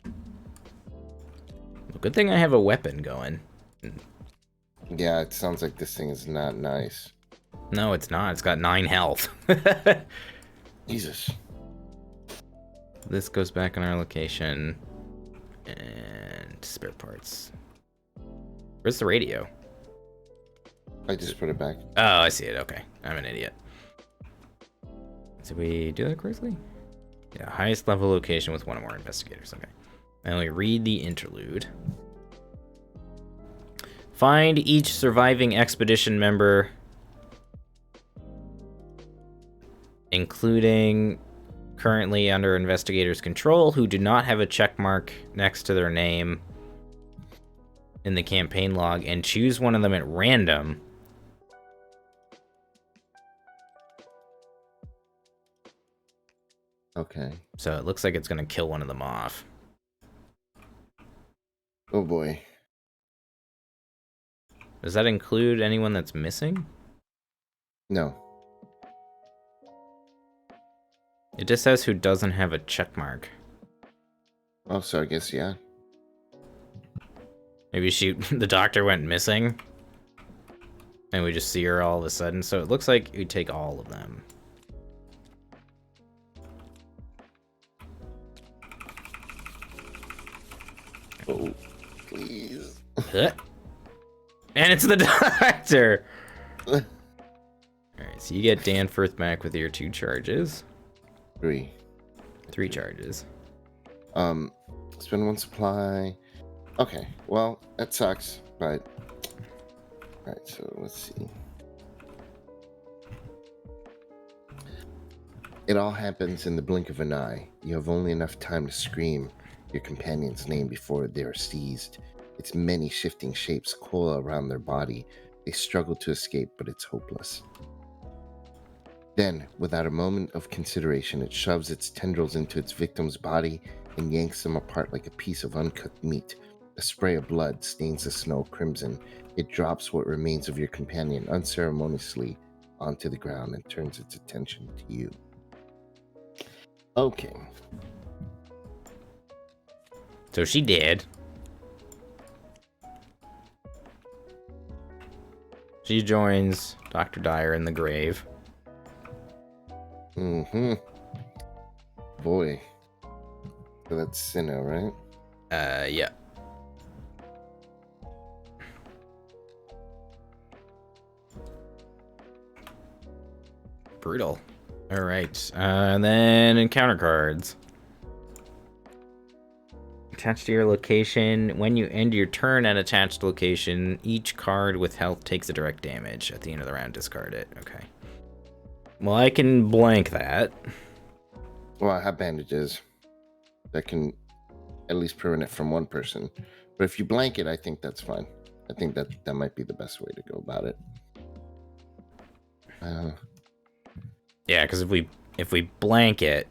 Well, good thing I have a weapon going. Yeah, it sounds like this thing is not nice. No, it's not. It's got 9 health. Jesus. This goes back on our location. And spare parts. Where's the radio? I just put it back. Oh, I see it. Okay. I'm an idiot. Did we do that correctly? Yeah, highest level location with 1 or more investigators. Okay. And we read the interlude. Find each surviving expedition member, including currently under investigators' control, who do not have a check mark next to their name in the campaign log, and choose one of them at random. Okay. So it looks like it's going to kill one of them off. Oh boy. Does that include anyone that's missing? No. It just says who doesn't have a check mark. Oh, so I guess, yeah. Maybe the doctor went missing, and we just see her all of a sudden. So it looks like we take all of them. Oh, please. And it's the doctor! Alright, so you get Dan Firth back with your 2 charges. 3 charges. Spend 1 supply. Okay, well, that sucks, but... Alright, so let's see. It all happens in the blink of an eye. You have only enough time to scream your companion's name before they are seized. Its many shifting shapes coil around their body. They struggle to escape, but it's hopeless. Then, without a moment of consideration, it shoves its tendrils into its victim's body and yanks them apart like a piece of uncooked meat. A spray of blood stains the snow crimson. It drops what remains of your companion unceremoniously onto the ground and turns its attention to you. Okay. So she did. She joins Dr. Dyer in the grave. Mm-hmm. Boy. So that's Sinnoh, right? Yeah. Brutal. Alright. And then encounter cards. Attached to your location. When you end your turn at attached location, each card with health takes a direct damage. At the end of the round, discard it. Okay. Well, I can blank that. Well, I have bandages that can at least prevent it from one person. But if you blank it, I think that's fine. I think that might be the best way to go about it. Yeah, because if we blank it,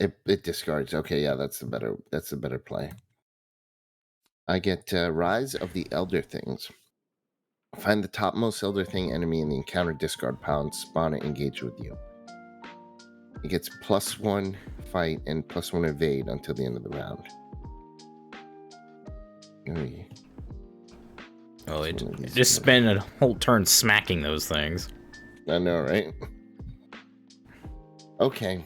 it discards. Okay, yeah, that's a better play. I get Rise of the Elder Things. Find the topmost Elder Thing enemy in the encounter discard pile and spawn it engage with you. It gets +1 fight and +1 evade until the end of the round. Oh, it just spend a whole turn smacking those things. I know, right? Okay.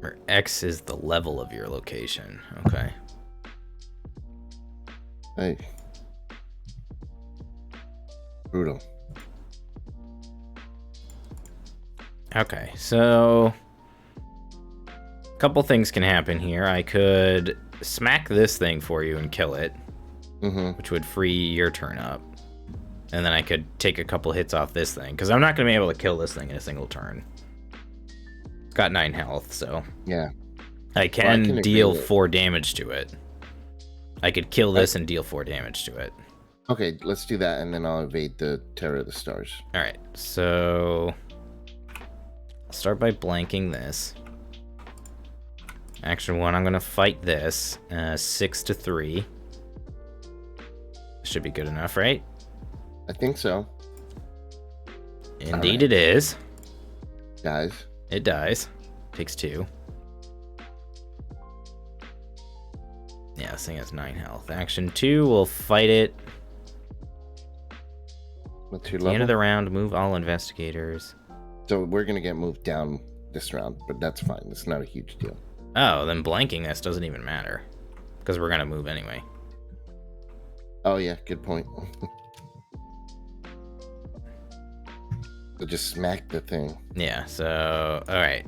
Where X is the level of your location. Okay. Hey. Brutal. Okay, so a couple things can happen here. I could smack this thing for you and kill it, which would free your turn up. And then I could take a couple hits off this thing, because I'm not going to be able to kill this thing in a single turn. It's got 9 health, so... Yeah. I can deal 4 damage to it. I could kill this and deal 4 damage to it. Okay, let's do that, and then I'll evade the Terror of the Stars. Alright, so... I'll start by blanking this. Action 1, I'm going to fight this. 6 to 3. Should be good enough, right? I think so. Indeed it is. Dies. It dies. Takes 2. Yeah, this thing has 9 health. Action 2, we'll fight it. What's your At the level? end of the round, move all investigators. So we're going to get moved down this round, but that's fine. It's not a huge deal. Oh, then blanking this doesn't even matter. Because we're going to move anyway. Oh, yeah, good point. So just smack the thing. Yeah, so... Alright.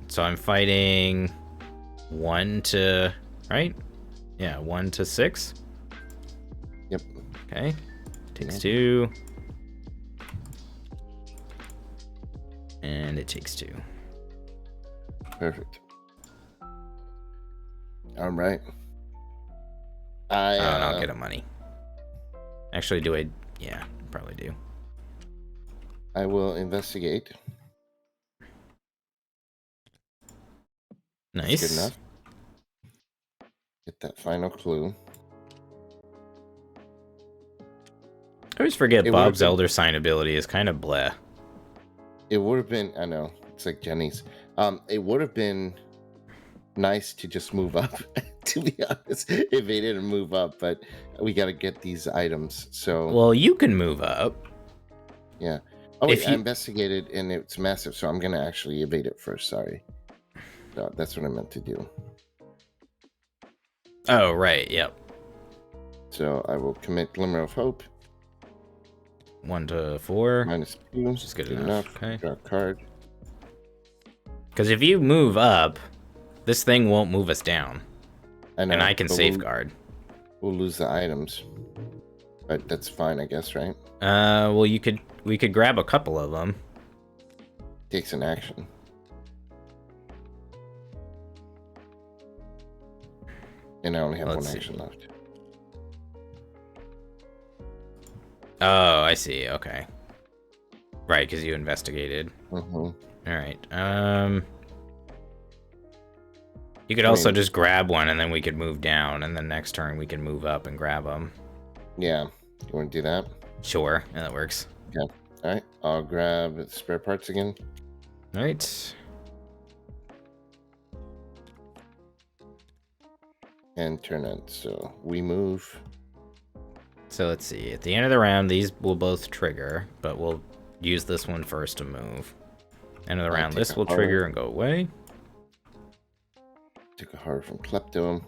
So I'm fighting 1 to... Right? Yeah, 1 to 6. Yep. Okay. Takes 2. And it takes 2. Perfect. All right. I'll get a money. Actually, do I? Yeah, probably do. I will investigate. Nice. That's good enough. Get that final clue. I always forget Bob's Elder Sign ability is kind of bleh. It would have been, I know, it's like Jenny's. It would have been nice to just move up, to be honest, if they didn't move up, but we got to get these items, so... Well, you can move up. Yeah. Oh, wait, I investigated, and it's massive, so I'm going to actually evade it first, sorry. So that's what I meant to do. Oh, right, yep. So I will commit Glimmer of Hope. 1 to 4. -2. Which is good enough. Okay. Draw a card. Because if you move up, this thing won't move us down. I know, and I can safeguard. We'll lose the items. But that's fine, I guess, right? Well, we could grab a couple of them. Takes an action. And I only have one action left. Oh, I see. Okay. Right, because you investigated. Mm-hmm. All right. You could also just grab one, and then we could move down, and then next turn we can move up and grab them. Yeah. You want to do that? Sure. Yeah, that works. Okay. All right. I'll grab spare parts again. All right. And turn it. So we move. So let's see. At the end of the round, these will both trigger, but we'll use this one first to move. End of the round, this will trigger and go away. Take a horror from Klepto.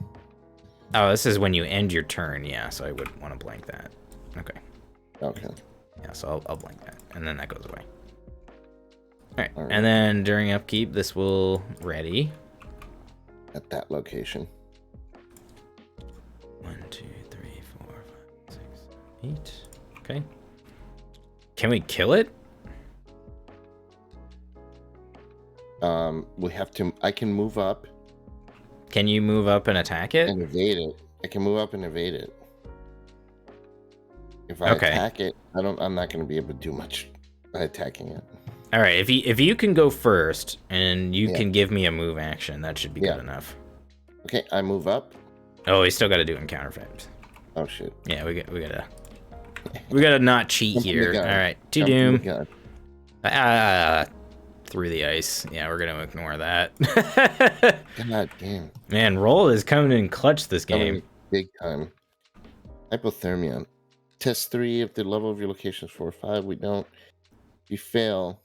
Oh, this is when you end your turn. Yeah, so I would want to blank that. Okay. Okay. Yeah, so I'll blank that, and then that goes away. All right, and then during upkeep, this will ready. At that location. 1, 2, 3, 4, 5, 6, 8. Okay. Can we kill it? We have to. I can move up. Can you move up and attack it? And evade it. I can move up and evade it. If I attack it, I'm not going to be able to do much by attacking it. All right. If you can go first and you can give me a move action, that should be good enough. Okay, I move up. Oh, we still got to do encounter effects. Oh shit. Yeah, we gotta not cheat here. All right, to doom. Through the ice. Yeah, we're gonna ignore that. God damn. Man, roll is coming in clutch this game. Big time. Hypothermia. Test 3 if the level of your location is 4 or 5. We don't. If you fail.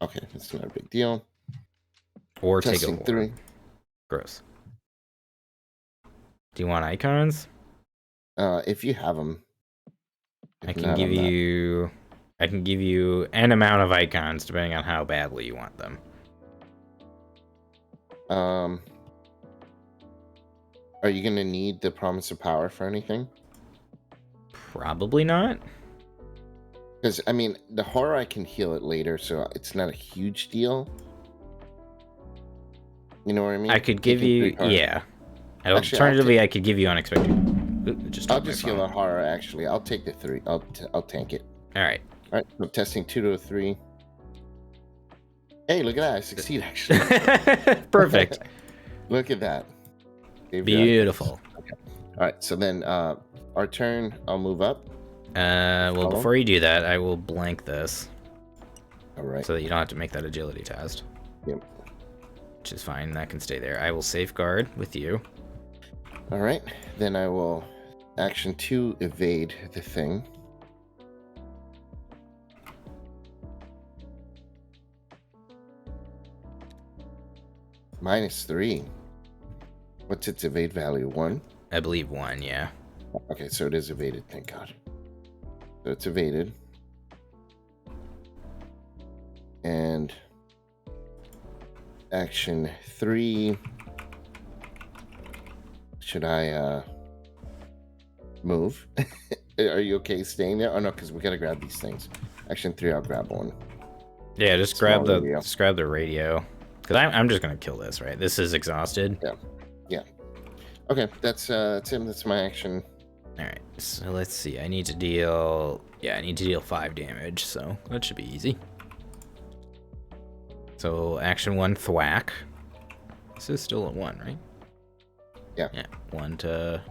Okay, that's not a big deal. Or Testing take a 3. Gross. Do you want icons? If you have them. I can give you an amount of icons depending on how badly you want them. Are you gonna need the Promise of Power for anything? Probably not. Because I mean, the horror I can heal it later, so it's not a huge deal. You know what I mean? I could give you, yeah. Alternatively, I could give you unexpected. I'll just heal the horror. Actually, I'll take the 3. I'll tank it. All right. All right. So testing 2 to a 3. Hey, look at that! I succeed actually. Perfect. Look at that. Beautiful. Okay. All right. So then, our turn. I'll move up. Well, before you do that, I will blank this. All right. So that you don't have to make that agility test. Yep. Which is fine. That can stay there. I will safeguard with you. All right. Then I will action 2 evade the thing. -3. What's its evade value? 1? I believe 1, yeah. Okay, so it is evaded, thank God. So it's evaded. And action 3. Should I move? Are you okay staying there? Oh no, because we gotta grab these things. Action 3, I'll grab one. Yeah, just grab the radio. Because I'm just gonna kill this, right? This is exhausted. Yeah. Okay, that's him. That's my action. All right. So let's see. I need to deal 5 damage. So that should be easy. So action 1, thwack. This is still a 1, right? Yeah. 1 to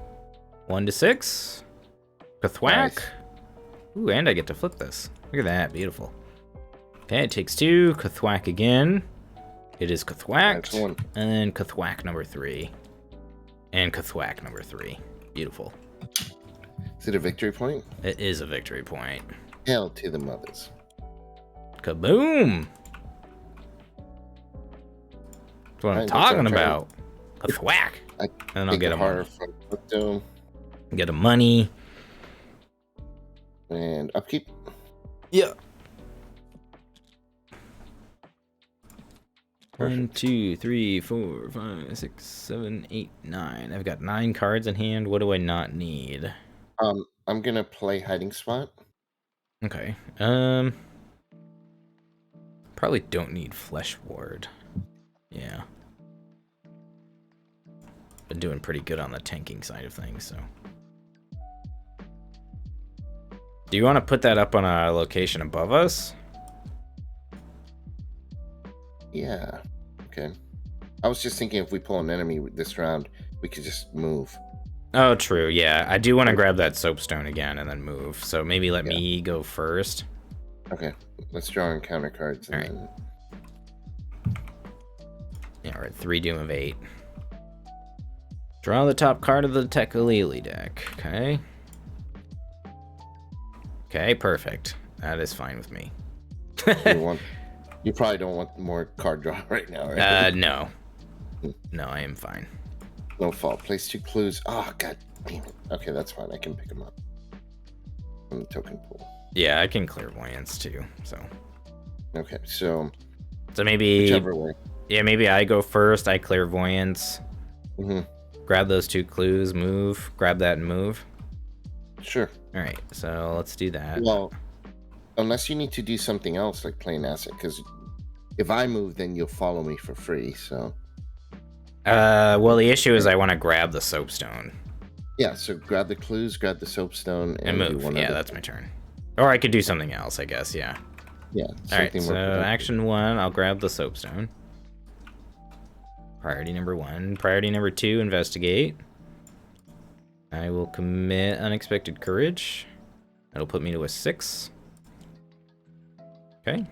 6. Thwack. Nice. Ooh, and I get to flip this. Look at that, beautiful. Okay, it takes 2. Thwack again. It is Kathwacked, and then Kathwack number 3. And Kathwack number 3. Beautiful. Is it a victory point? It is a victory point. Hail to the mothers. Kaboom! That's what I'm talking about. Kathwack! And I'll get a money. Get a money. And upkeep. Yeah. 1, 2, 3, 4, 5, 6, 7, 8, 9. I've got 9 cards in hand. What do I not need? I'm gonna play hiding spot. Okay. Probably don't need flesh ward. Yeah. Been doing pretty good on the tanking side of things, so. Do you want to put that up on a location above us? Yeah. Okay. I was just thinking if we pull an enemy this round, we could just move. Oh, true. Yeah, I do want to grab that soapstone again and then move. So maybe let Yeah. me go first. Okay, let's draw encounter cards. And All right. Yeah, we're at 3 Doom of 8. Draw the top card of the Tekalili deck. Okay. Okay, perfect. That is fine with me. You probably don't want more card draw right now, right? No. No, I am fine. No fault. Place 2 clues. Oh, god damn it. Okay, that's fine. I can pick them up from the token pool. Yeah, I can clairvoyance too, so. Okay, so maybe... whichever way. Yeah, maybe I go first. I clairvoyance. Mm-hmm. Grab those 2 clues, move. Grab that and move. Sure. All right, so let's do that. Well, unless you need to do something else, like play an asset, because if I move, then you'll follow me for free, so... well, the issue is I want to grab the soapstone. Yeah, so grab the clues, grab the soapstone, and move. Yeah, that's my turn. Or I could do something else, I guess, yeah. Yeah. All right, so action 1, I'll grab the soapstone. Priority number 1. Priority number 2, investigate. I will commit unexpected courage. That'll put me to a 6. Okay.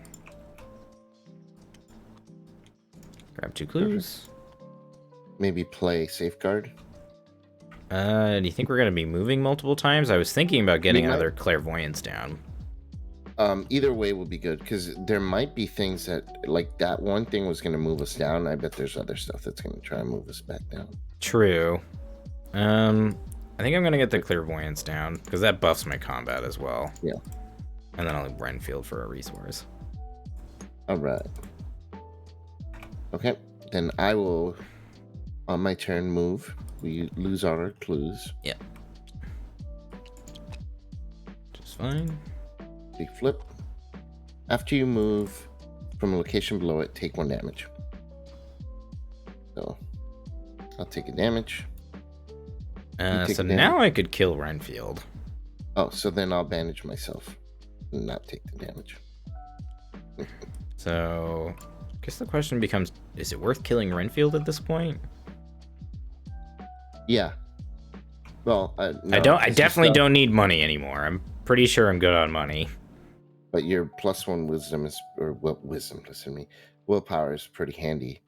Grab 2 clues. Maybe play safeguard. Do you think we're gonna be moving multiple times? I was thinking about getting another clairvoyance down. Either way will be good, because there might be things that, like that one thing was going to move us down. I bet there's other stuff that's going to try and move us back down. True. I think I'm going to get the clairvoyance down, because that buffs my combat as well. Yeah. And then I'll leave Renfield for a resource. All right. Okay, then I will, on my turn, move. We lose all our clues. Yeah. Just fine. Big flip. After you move from a location below it, take 1 damage. So I'll take a damage. So now I could kill Renfield. Oh, so then I'll bandage myself and not take the damage. So I guess the question becomes, is it worth killing Renfield at this point? Yeah. Well, no, I definitely don't need money anymore. I'm pretty sure I'm good on money. But your +1 wisdom is, or well, wisdom, listen to me. Willpower is pretty handy.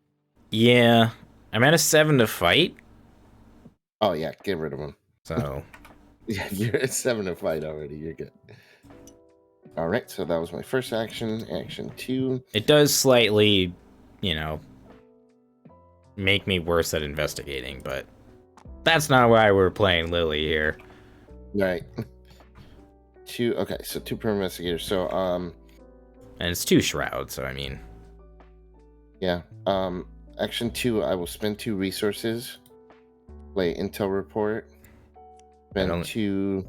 Yeah. I'm at a 7 to fight. Oh yeah, get rid of him. So yeah, you're at 7 to fight already. You're good. All right, so that was my first action. Action 2. It does slightly, you know, make me worse at investigating, but that's not why we're playing Lily here. Right. 2. Okay, so 2 per investigator. So and it's 2 shrouds. So I mean, yeah. Action 2. I will spend 2 resources. Play intel report. Spend 2.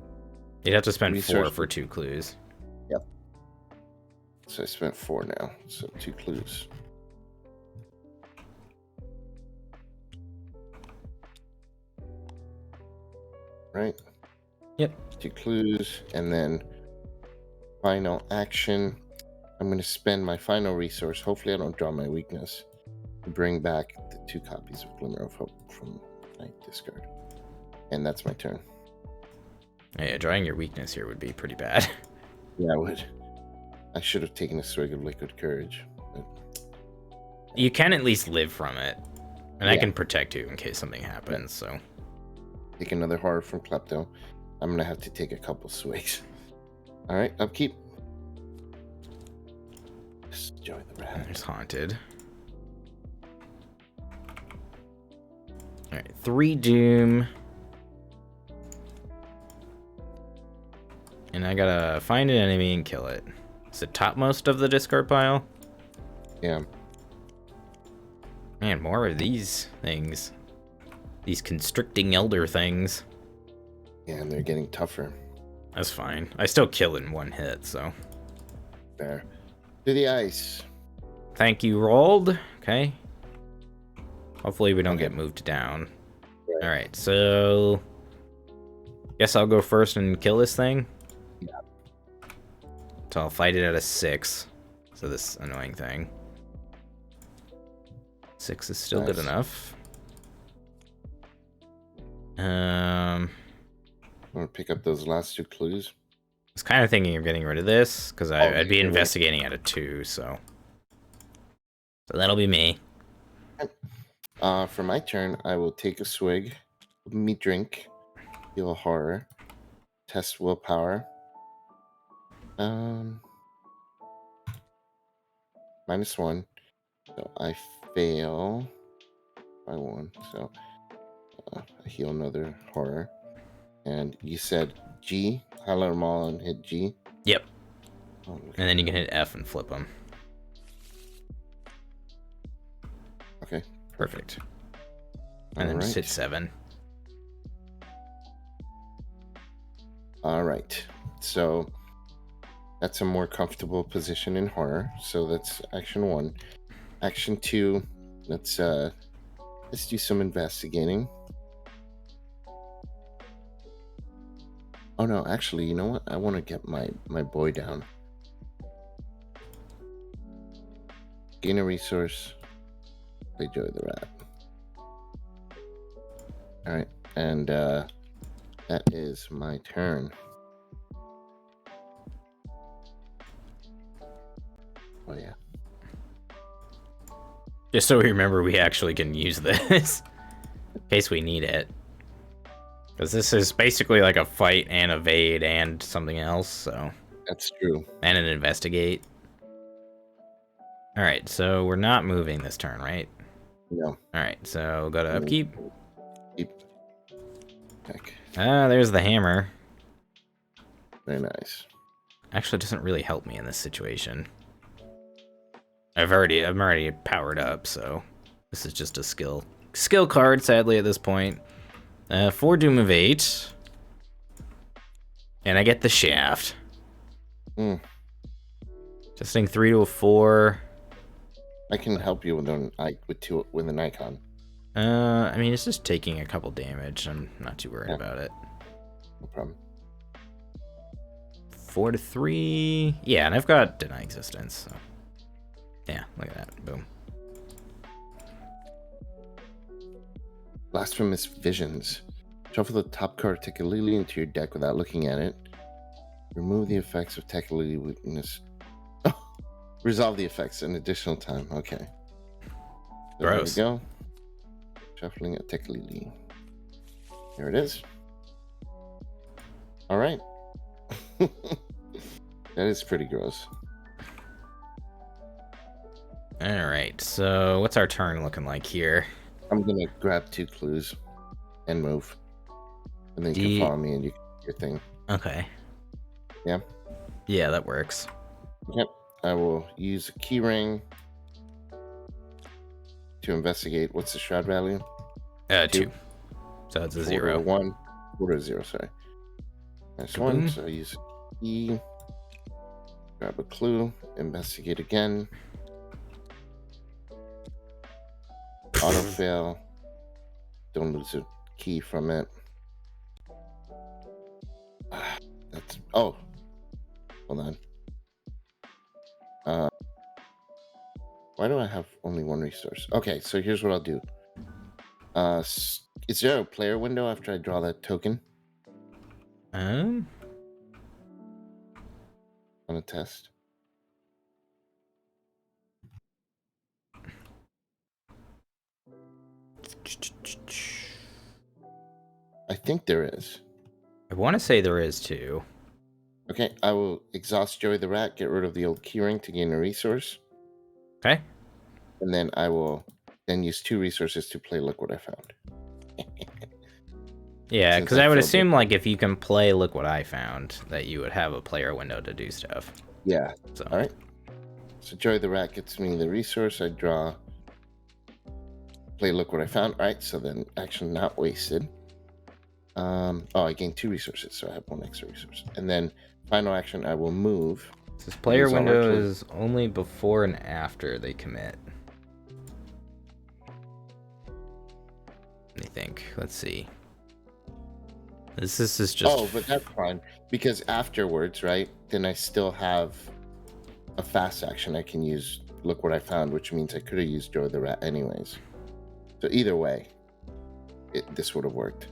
You'd have to spend resource. 4 for 2 clues. Yep. So I spent 4 now. So 2 clues. Right. Yep. 2 clues, and then final action. I'm going to spend my final resource. Hopefully I don't draw my weakness. To bring back the 2 copies of Glimmer of Hope from my discard. And that's my turn. Yeah, drawing your weakness here would be pretty bad. Yeah, I would. I should have taken a swig of liquid courage. But... You can at least live from it. And yeah. I can protect you in case something happens, so. Take another horror from Klepto. I'm going to have to take a couple swigs. Alright, upkeep. Just enjoy the ride. There's Haunted. Alright, 3 Doom. And I gotta find an enemy and kill it. Is it topmost of the discard pile? Yeah. Man, more of these things. These constricting elder things. Yeah, and they're getting tougher. That's fine. I still kill in 1 hit, so. There. To the ice. Thank you, rolled. Okay. Hopefully we don't get moved down. Right. Alright, so... Guess I'll go first and kill this thing? Yeah. So I'll fight it at a 6. So this annoying thing. 6 is still Nice. good enough. I'm gonna pick up those last 2 clues. I was kind of thinking of getting rid of this because I'd be you're right. investigating at a 2, so that'll be me. For my turn, I will take a swig of me drink, heal horror, test willpower. -1. So I fail by 1. So I heal another horror. And you said G. Highlight them all and hit G. Yep. Oh, And then you can hit F and flip them. Okay. Perfect. And then just hit 7. All right. So that's a more comfortable position in horror. So that's action 1. Action 2. Let's do some investigating. Oh no, actually, you know what? I want to get my boy down. Gain a resource. Play Joey the Rat. All right, and that is my turn. Oh yeah. Just so we remember, we actually can use this in case we need it. Because this is basically like a fight and evade and something else, so. That's true. And an investigate. Alright, so we're not moving this turn, right? No. Alright, so go to upkeep. Keep. Heck. Ah, there's the hammer. Very nice. Actually, it doesn't really help me in this situation. I'm already powered up, so this is just a skill card, sadly, at this point. 4 Doom of 8. And I get the shaft. Testing 3 to a 4. I can help you with an icon. I mean, it's just taking a couple damage. I'm not too worried about it. No problem. 4 to 3. Yeah, and I've got Deny Existence. So. Yeah, look at that. Boom. Blasphemous Visions. Shuffle the top card of Tekalili into your deck without looking at it. Remove the effects of Tekalili weakness. Resolve the effects an additional time. Okay. So Gross. There we go. Shuffling a Tekalili. Here it is. All right. That is pretty gross. All right, so what's our turn looking like here? I'm gonna grab 2 clues and move, and then you can follow me and you can do your thing. Okay. Yeah. Yeah, that works. Yep. I will use a key ring to investigate. What's the shroud value? 2. So it's a 0. 1. 4 to 0. Sorry. Nice one. So I use a key. Grab a clue. Investigate again. Auto fail. Don't lose a key from it. That's hold on. Why do I have only 1 resource? Okay, so here's what I'll do. Is there a player window after I draw that token on a test? I think there is. I want to say there is too. Okay, I will exhaust Joey the Rat, get rid of the old keyring to gain a resource. Okay. And then I will then use 2 resources to play Look What I Found. Yeah, because I would assume like if you can play Look What I Found, that you would have a player window to do stuff. Yeah. So. All right. So Joey the Rat gets me the resource. I draw. Play Look What I Found. All right. So then action not wasted. I gained 2 resources, so I have 1 extra resource. And then final action, I will move. This player window is only before and after they commit. I think. Let's see. This is just. Oh, but that's fine because afterwards, right? Then I still have a fast action I can use look what I found, which means I could have used Joy the Rat anyways. So either way, this would have worked.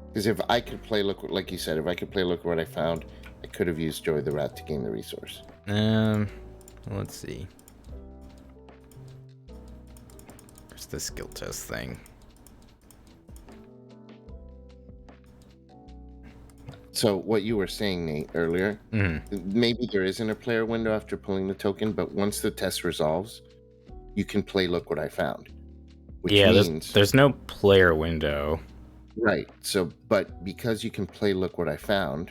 Because if I could play look, like you said, if I could play look what I found, I could have used Joy the Rat to gain the resource. Let's see. Where's the skill test thing? So what you were saying, Nate, earlier, maybe there isn't a player window after pulling the token, but once the test resolves, you can play look what I found. Which means there's no player window. Right. So, but because you can play look what I found.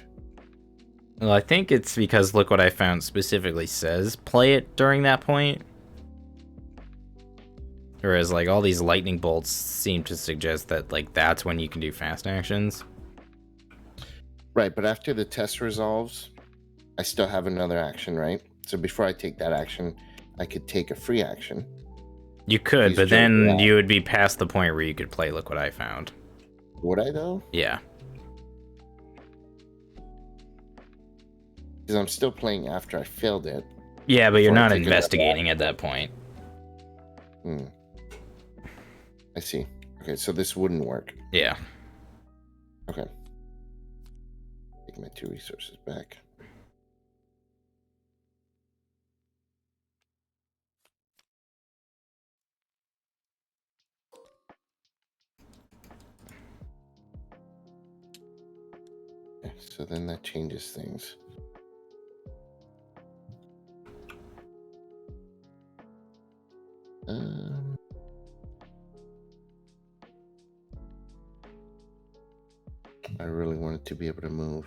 Well, I think it's because look what I found specifically says play it during that point. Whereas like all these lightning bolts seem to suggest that like that's when you can do fast actions. Right, but after the test resolves, I still have another action, right? So before I take that action, I could take a free action. You could, but then you would be past the point where you could play look what I found. Would I though? Yeah. Because I'm still playing after I failed it. Yeah, but you're not investigating at that point. I see. Okay, so this wouldn't work. Yeah. Okay. Take my 2 resources back. Okay, so then that changes things. I really wanted to be able to move.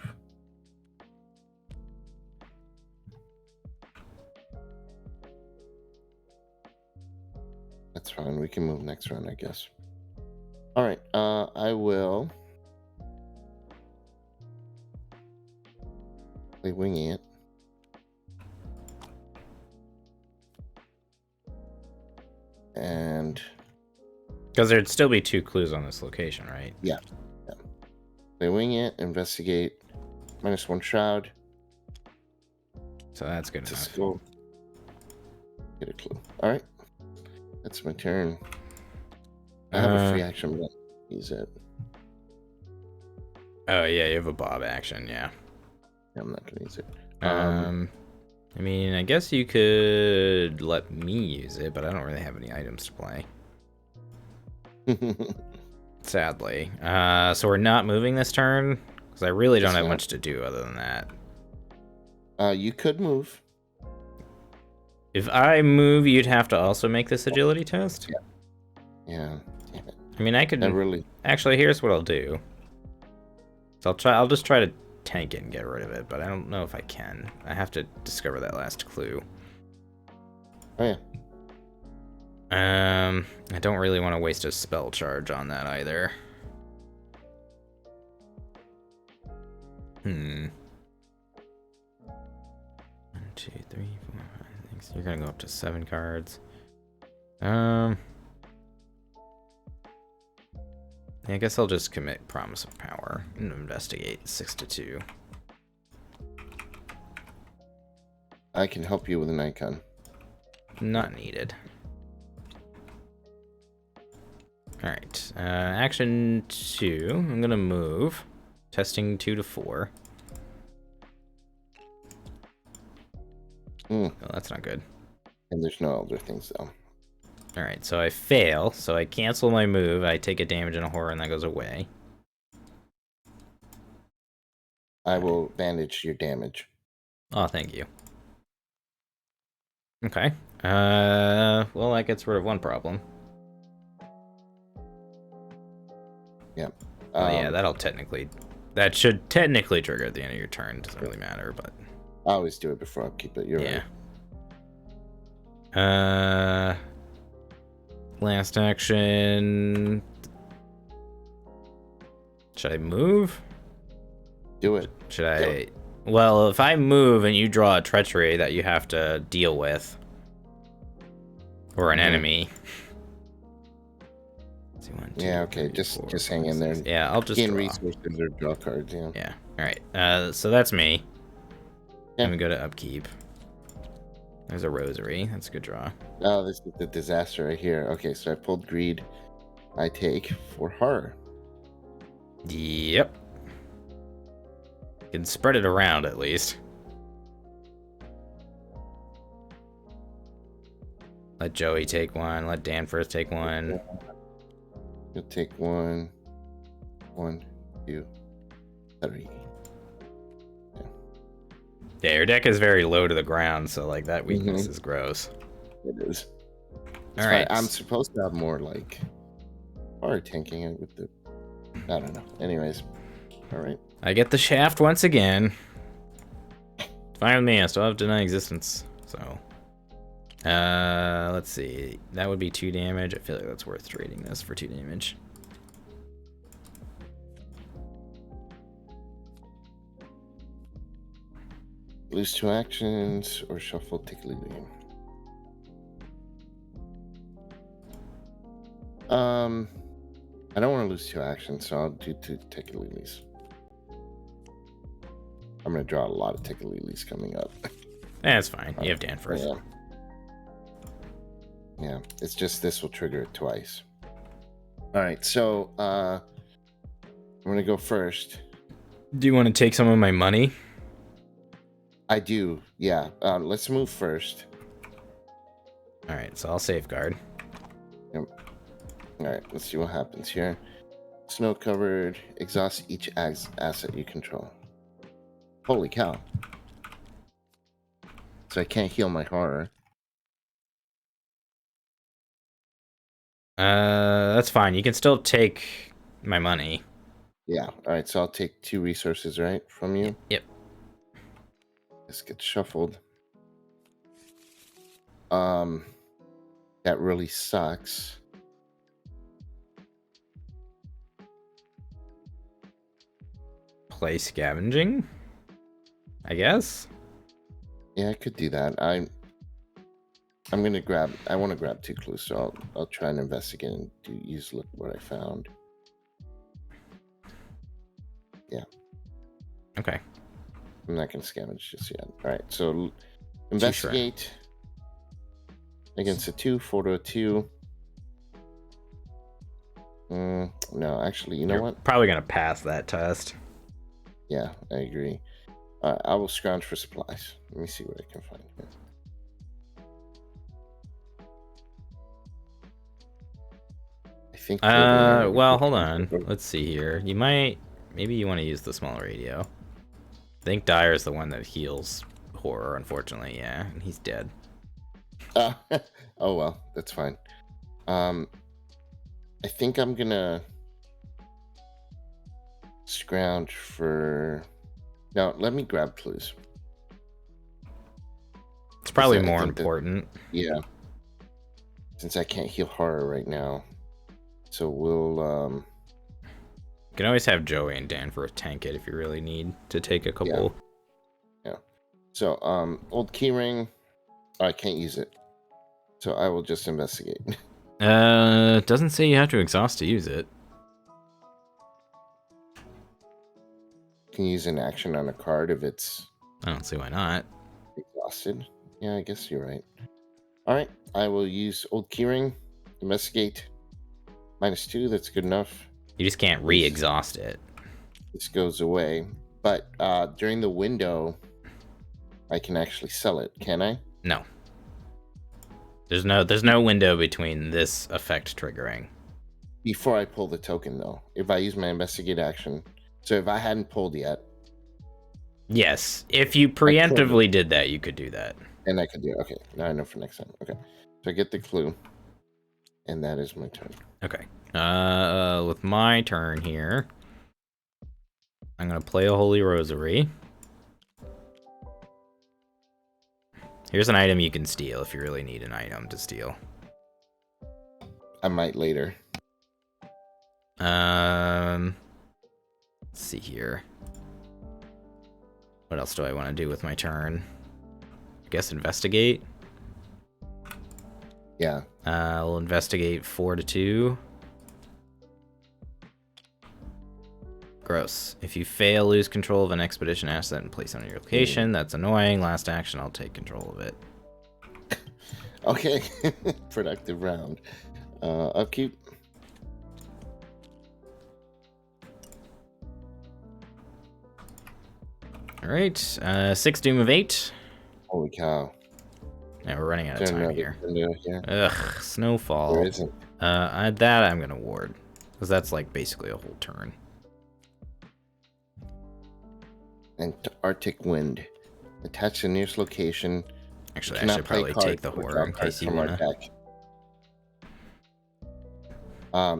That's fine. We can move next round, I guess. All right. I will play winging it. And because there'd still be 2 clues on this location, right? Yeah. They wing it, investigate, -1 shroud. So that's good enough. Just go get a clue. All right. That's my turn. I have a free action, but use it. Oh, yeah, you have a Bob action, yeah. I'm not going to use it. I mean, I guess you could let me use it, but I don't really have any items to play. Sadly. So we're not moving this turn? Because I really don't have much to do other than that. You could move. If I move, you'd have to also make this agility test? Yeah. Damn it. I mean, I could... really... Actually, here's what I'll do. So I'll just try to tank it and get rid of it, but I don't know if I can. I have to discover that last clue. Oh, yeah. I don't really want to waste a spell charge on that either. 1, 2, 3, 4, 5, 6. You're gonna go up to 7 cards. I guess I'll just commit Promise of Power and investigate 6 to 2. I can help you with an icon. Not needed. Alright, action 2, I'm gonna move. Testing 2 to 4. Oh, that's not good. And there's no other things, though. Alright, so I fail, so I cancel my move, I take a damage and a horror, and that goes away. I will bandage your damage. Oh, thank you. Okay. Well, that gets rid of one problem. Yeah. Yeah, that should technically trigger at the end of your turn. Doesn't really matter, but I always do it before upkeep, but you're right. Last action. Should I move? Do it. Should I? Well, if I move and you draw a treachery that you have to deal with, or an enemy. Let's see, 1, 2, yeah, okay. 3, just 4, hang in there. Yeah, I'll just gain draw resources or draw cards. Yeah. Yeah. All right. So that's me. Yeah. Let me go to upkeep. There's a rosary. That's a good draw. Oh, this is the disaster right here. Okay, so I pulled greed. I take 4 horror. Yep. You can spread it around at least. Let Joey take one. Let Danforth take one. You'll take 1, 1, 2, 3. Yeah, your deck is very low to the ground, so like that weakness is gross. It is. All right. I'm supposed to have more like horror tanking it with the. I don't know. Anyways, all right. I get the shaft once again. Fine with me. I still have deny existence. So, let's see. That would be 2 damage. I feel like that's worth trading this for 2 damage. Lose 2 actions or shuffle Tickly. I don't want to lose 2 actions, so I'll do 2 Tickly. I'm gonna draw a lot of Tickly coming up. That's fine. You have Danforth. Yeah, it's just this will trigger it twice. All right, so I'm gonna go first. Do you want to take some of my money? I do, yeah. Let's move first. All right, so I'll safeguard. Yep. All right, let's see what happens here. Snow covered. Exhaust each asset you control. Holy cow! So I can't heal my horror. That's fine. You can still take my money. Yeah. All right. So I'll take 2 resources, right, from you. Yep. This gets shuffled. That really sucks. Play scavenging, I guess. Yeah, I could do that. I'm gonna grab. I want to grab 2 clues, so I'll try and investigate and look at what I found. Yeah. Okay. I'm not gonna scavenge just yet. All right. So investigate against a 2, 4 to a 2. No, actually, you know what? Probably gonna pass that test. Yeah, I agree. I will scrounge for supplies. Let me see what I can find here. I think. Well, hold on. Let's see here. Maybe you want to use the small radio. I think Dyer's the one that heals horror, unfortunately. Yeah, and he's dead. Oh well, that's fine. I think I'm gonna scrounge for. No, let me grab clues. It's probably more important. Yeah. Since I can't heal horror right now, so we'll. You can always have Joey and Danforth tank it if you really need to take a couple. Yeah. So old keyring. I can't use it, so I will just investigate. Doesn't say you have to exhaust to use it. Can use an action on a card if it's. I don't see why not. Exhausted. Yeah, I guess you're right. All right, I will use old keyring. Investigate. -2. That's good enough. You just can't re-exhaust it. This goes away, but during the window, I can actually sell it. Can I? No. There's no window between this effect triggering. Before I pull the token, though, if I use my investigate action. So if I hadn't pulled yet. Yes, if you preemptively did that, you could do that. And I could do it. Okay, now I know for next time. Okay, so I get the clue, and that is my turn. Okay. With my turn here, I'm gonna play a Holy Rosary. Here's an item you can steal if you really need an item to steal. I might later. Let's see here. What else do I want to do with my turn? I guess investigate. Yeah. We'll investigate 4 to 2. Gross. If you fail, lose control of an expedition asset and place it on your location. That's annoying. Last action, I'll take control of it. Okay. Productive round. Upkeep. All right. 6 Doom of 8. Holy cow. Yeah, we're running out Is of there time another here. window here? Ugh, Snowfall. There isn't. That I'm gonna ward. Because that's like basically a whole turn. And Arctic Wind. Attach the nearest location. Actually, I Cannot should play probably cards take the or horror draw in cards case you from our wanna. deck.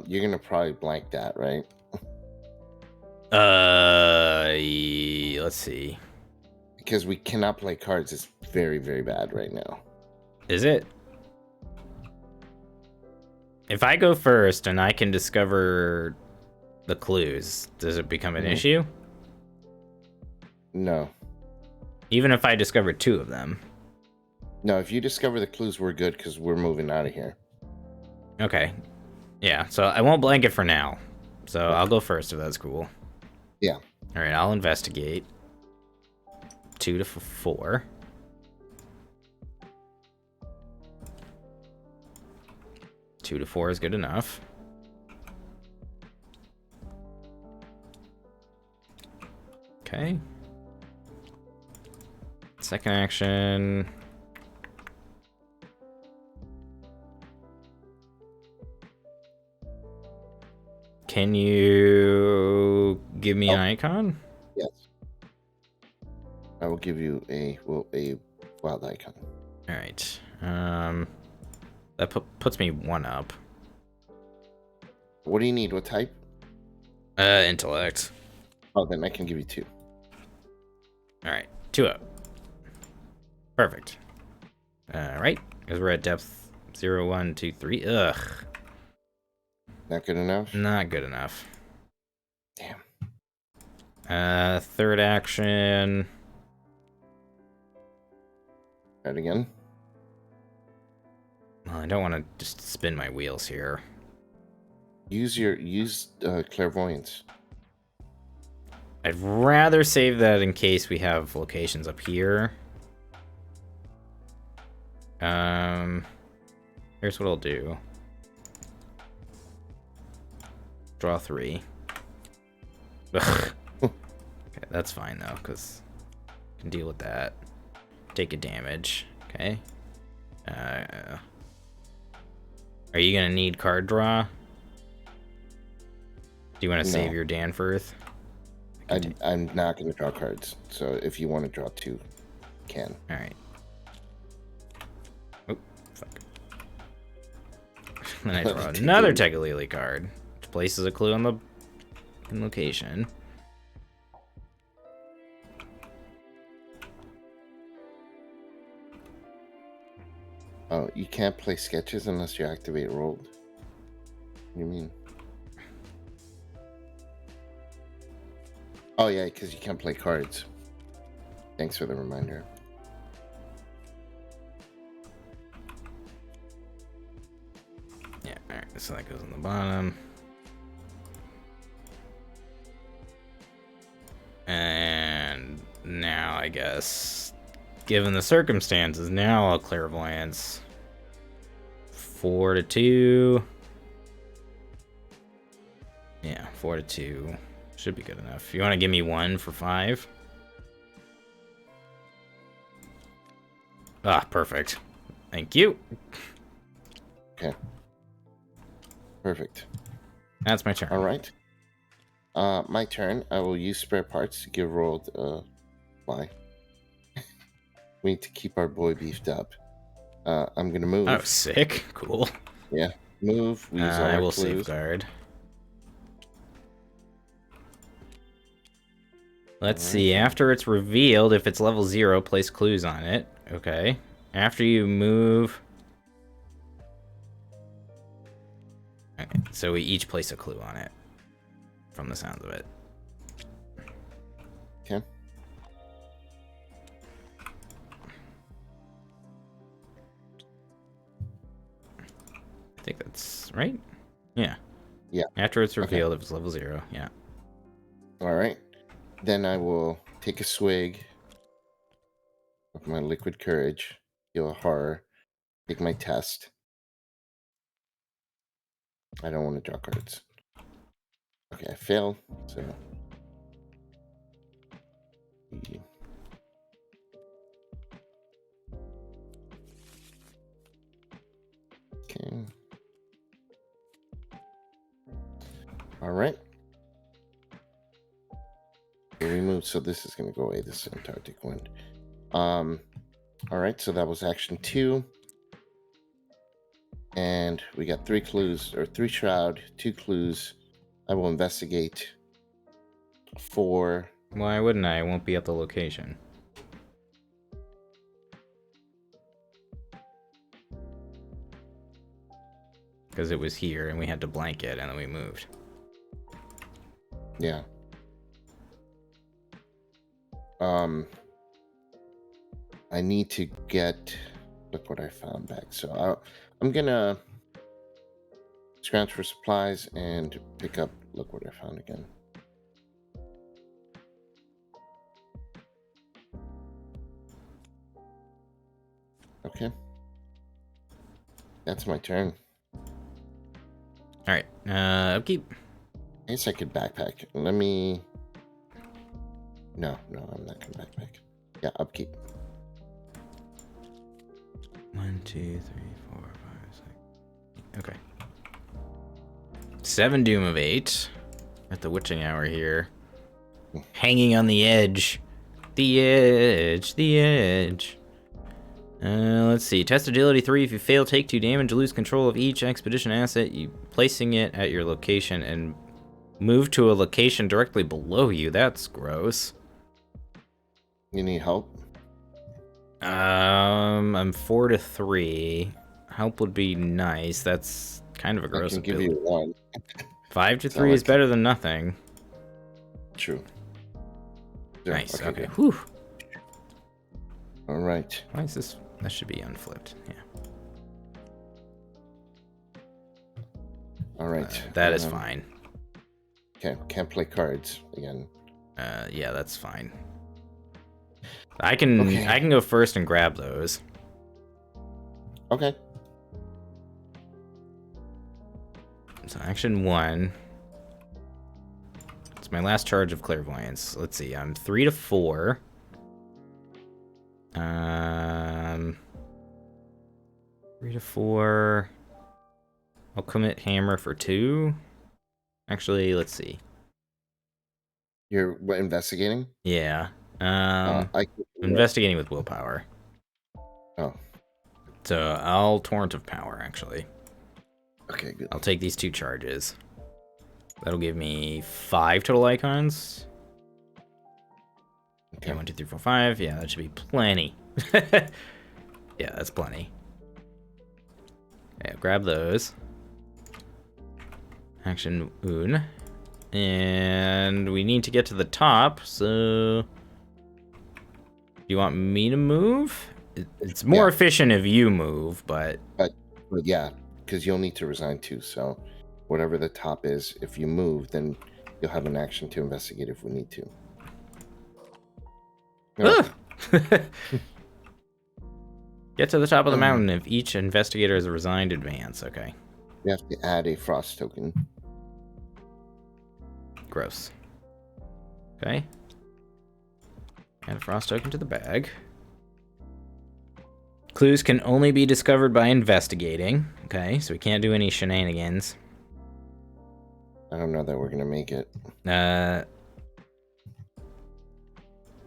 You're gonna probably blank that, right? Let's see. Because we cannot play cards. It's very, very bad right now. Is it? If I go first and I can discover the clues, does it become an issue? No. Even if I discover 2 of them? No, if you discover the clues, we're good because we're moving out of here. Okay. Yeah, so I won't blank it for now. So I'll go first if that's cool. Yeah. All right, I'll investigate. 2 to 4. 2 to 4 is good enough. Okay. Second action. Can you give me an icon? Yes. I will give you a wild icon. All right. That puts me 1 up. What do you need? What type? Intellect. Oh, then I can give you 2. All right, 2 up. Perfect. All right, because we're at depth 0, 1, 2, 3. Ugh. Not good enough? Not good enough. Damn. Third action. Try it again. Well, I don't want to just spin my wheels here. Use clairvoyance. I'd rather save that in case we have locations up here. Here's what I'll do. Draw 3. Ugh. Okay, that's fine though, because I can deal with that. Take a damage. Okay. Are you gonna need card draw? Do you want to save your Danforth? I'm not going to draw cards. So if you want to draw 2, you can. All right. Oh, fuck. Then I draw another Tegalili card, which places a clue on the location. Oh, you can't play sketches unless you activate rolled? What do you mean? Oh, yeah, because you can't play cards. Thanks for the reminder. Yeah, alright, so that goes on the bottom. And now, I guess, given the circumstances, now I'll clairvoyance. 4 to 2. Yeah, 4 to 2. Should be good enough. You want to give me 1 for 5? Ah, perfect. Thank you. Okay. Perfect. That's my turn. All right. My turn. I will use spare parts to give rolled fly. We need to keep our boy beefed up. I'm gonna move. Oh, sick. Cool. Yeah. Move. We use all I our will clues. safeguard. Let's see. After it's revealed, if it's level 0, place clues on it. Okay. After you move... Okay, so we each place a clue on it. From the sounds of it. Okay. I think that's right. Yeah. Yeah. After it's revealed, if it's level 0. Yeah. All right. Then I will take a swig of my liquid courage, heal a horror, Take my test. I don't want to draw cards. Okay, I fail. So. Okay. All right. We move. So this is going to go away. This Antarctic wind. All right. So that was action 2. And we got 3 clues, or 3 shroud, 2 clues. I will investigate 4. Why wouldn't I? I won't be at the location. Because it was here and we had to blank it and then we moved. Yeah. I need to get. Look what I found back. So I'm gonna scrounge for supplies and pick up. Look what I found again. Okay. That's my turn. Alright, upkeep. I guess I could backpack. Let me. No, I'm not gonna backpack. Yeah, upkeep. 1, 2, 3, 4, 5, 6. Okay. 7 Doom of 8. At the witching hour here. Hanging on the edge. The edge. Let's see. Test agility 3. If you fail, take 2 damage. Lose control of each expedition asset. You placing it at your location and move to a location directly below you. That's gross. You need help? I'm 4 to 3. Help would be nice. That's kind of a gross ability. I can ability. give you 1. 5 to 3 is better than nothing. True. Nice. Okay. Good. Whew. All right. Why is this? That should be unflipped. Yeah. All right. That is fine. Okay. Can't play cards again. Yeah, that's fine. I can go first and grab those. Okay. So action 1. It's my last charge of clairvoyance. Let's see. I'm 3 to 4. 3 to 4. I'll commit hammer for 2. Actually, let's see. You're investigating? Yeah. Investigating with willpower. Oh. So I'll torrent of power, actually. Okay, good. I'll take these 2 charges. That'll give me 5 total icons. Okay, 1, 2, 3, 4, 5. Yeah, that should be plenty. Yeah, that's plenty. Okay, grab those. Action Un. And we need to get to the top, so... Do you want me to move? It's more efficient if you move, but yeah, because you'll need to resign too, so whatever the top is, if you move, then you'll have an action to investigate if we need to. Get to the top of the mountain if each investigator is a resigned advance. Okay. You have to add a frost token. Gross. Okay. Add a frost token to the bag. Clues can only be discovered by investigating. Okay, so we can't do any shenanigans. I don't know that we're gonna make it.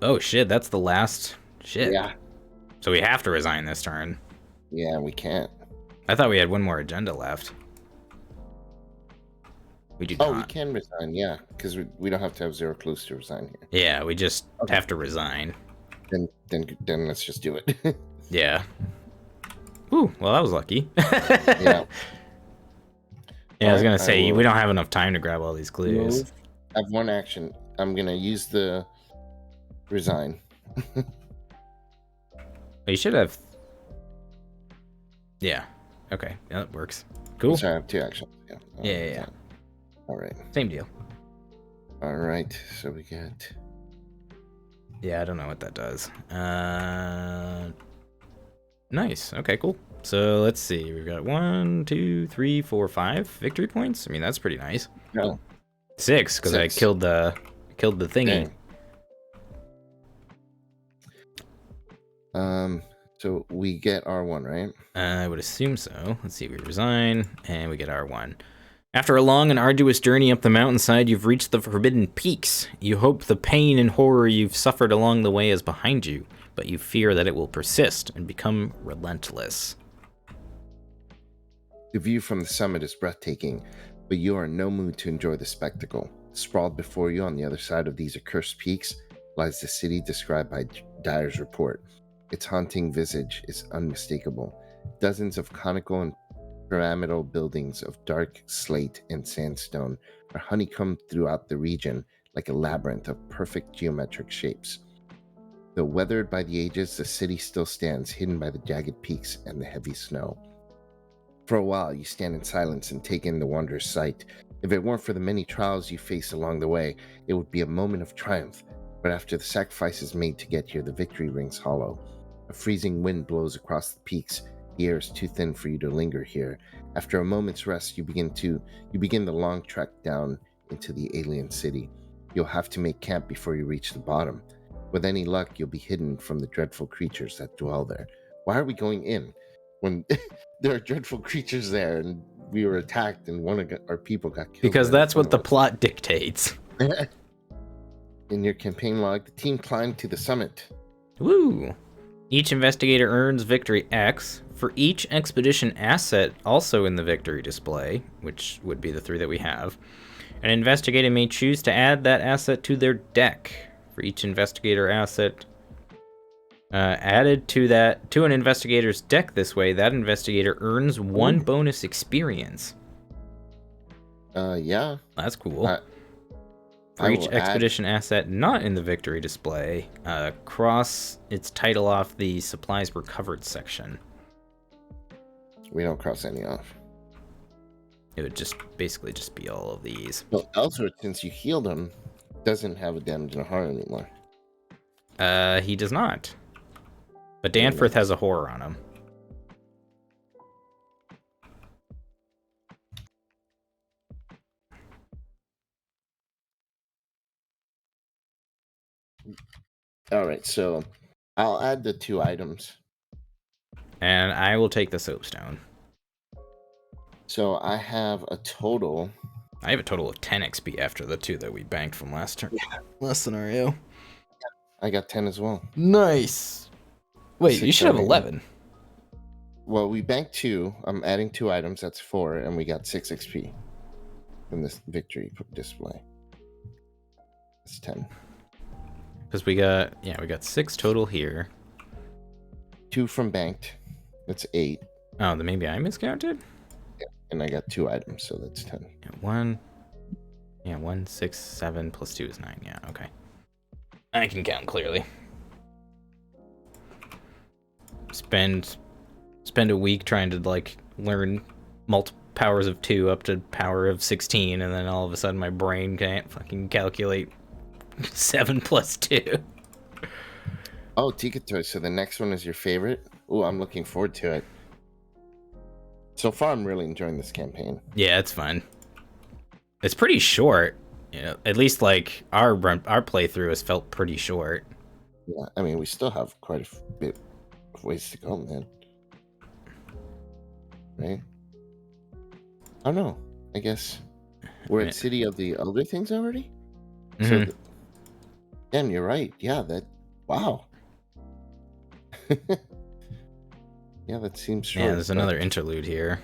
Oh shit, that's the last shit. Yeah. So we have to resign this turn. Yeah, we can't. I thought we had one more agenda left. We do not. Oh, we can resign, yeah, because we don't have to have 0 clues to resign here. Yeah, we just have to resign. Then let's just do it. Yeah. Ooh, well, that was lucky. Yeah. Yeah, I was gonna say we don't have enough time to grab all these clues. Move. I have 1 action. I'm gonna use the resign. You should have. Yeah. Okay. Yeah, that works. Cool. So I have 2 actions. Yeah. Yeah. All right. Same deal. All right. So we get. Yeah, I don't know what that does. Nice. Okay, cool. So let's see. We've got 1, 2, 3, 4, 5 victory points. I mean, that's pretty nice. No. 6, because I killed the thingy. Dang. So we get R1, right? I would assume so. Let's see. We resign, and we get R1. After a long and arduous journey up the mountainside, you've reached the Forbidden Peaks. You hope the pain and horror you've suffered along the way is behind you, but you fear that it will persist and become relentless. The view from the summit is breathtaking, but you are in no mood to enjoy the spectacle. Sprawled before you on the other side of these accursed peaks lies the city described by Dyer's report. Its haunting visage is unmistakable. Dozens of conical and pyramidal buildings of dark slate and sandstone are honeycombed throughout the region like a labyrinth of perfect geometric shapes. Though weathered by the ages, the city still stands, hidden by the jagged peaks and the heavy snow. For a while, you stand in silence and take in the wondrous sight. If it weren't for the many trials you face along the way, it would be a moment of triumph. But after the sacrifices made to get here, the victory rings hollow. A freezing wind blows across the peaks. The air is too thin for you to linger here. After a moment's rest, you begin the long trek down into the alien city. You'll have to make camp before you reach the bottom. With any luck, you'll be hidden from the dreadful creatures that dwell there. Why are we going in when there are dreadful creatures there and we were attacked and one of our people got killed? Because that's what the plot dictates. In your campaign log, the team climbed to the summit. Woo! Each investigator earns victory X for each expedition asset also in the victory display, which would be the 3 that we have. An investigator may choose to add that asset to their deck. For each investigator asset added to an investigator's deck this way, that investigator earns 1 bonus experience. Yeah. That's cool. For each expedition asset not in the victory display, cross its title off the supplies recovered section. We don't cross any off. It would basically be all of these. Well, Ellsworth, since you healed him, doesn't have a damage and a horror anymore. He does not. But Danforth has a horror on him. All right, so I'll add the 2 items. And I will take the soapstone. So I have a total... I have a total of 10 XP after the 2 that we banked from last scenario. I got 10 as well. Nice. Wait, you should have 11. Well, we banked 2. I'm adding 2 items. That's 4, and we got 6 XP from this victory display. It's 10. Because we got 6 total here. 2 from banked. That's 8. Oh, then maybe I miscounted? Yeah, and I got 2 items, so that's 10. 1, 6, 7 plus 2 is 9. Yeah, okay. I can count clearly. Spend a week trying to learn powers of 2 up to power of 16, and then all of a sudden my brain can't fucking calculate 7 plus 2. Oh, Tikatoy, so the next one is your favorite? Oh, I'm looking forward to it. So far, I'm really enjoying this campaign. Yeah, it's fun. It's pretty short. You know, at least our playthrough has felt pretty short. Yeah, I mean, we still have quite a bit of ways to go, man. Right? Oh no, I guess we're at City of the Elder Things already? Mm-hmm. So, damn, you're right. Yeah, wow. Yeah, that seems short. Yeah, there's another interlude here.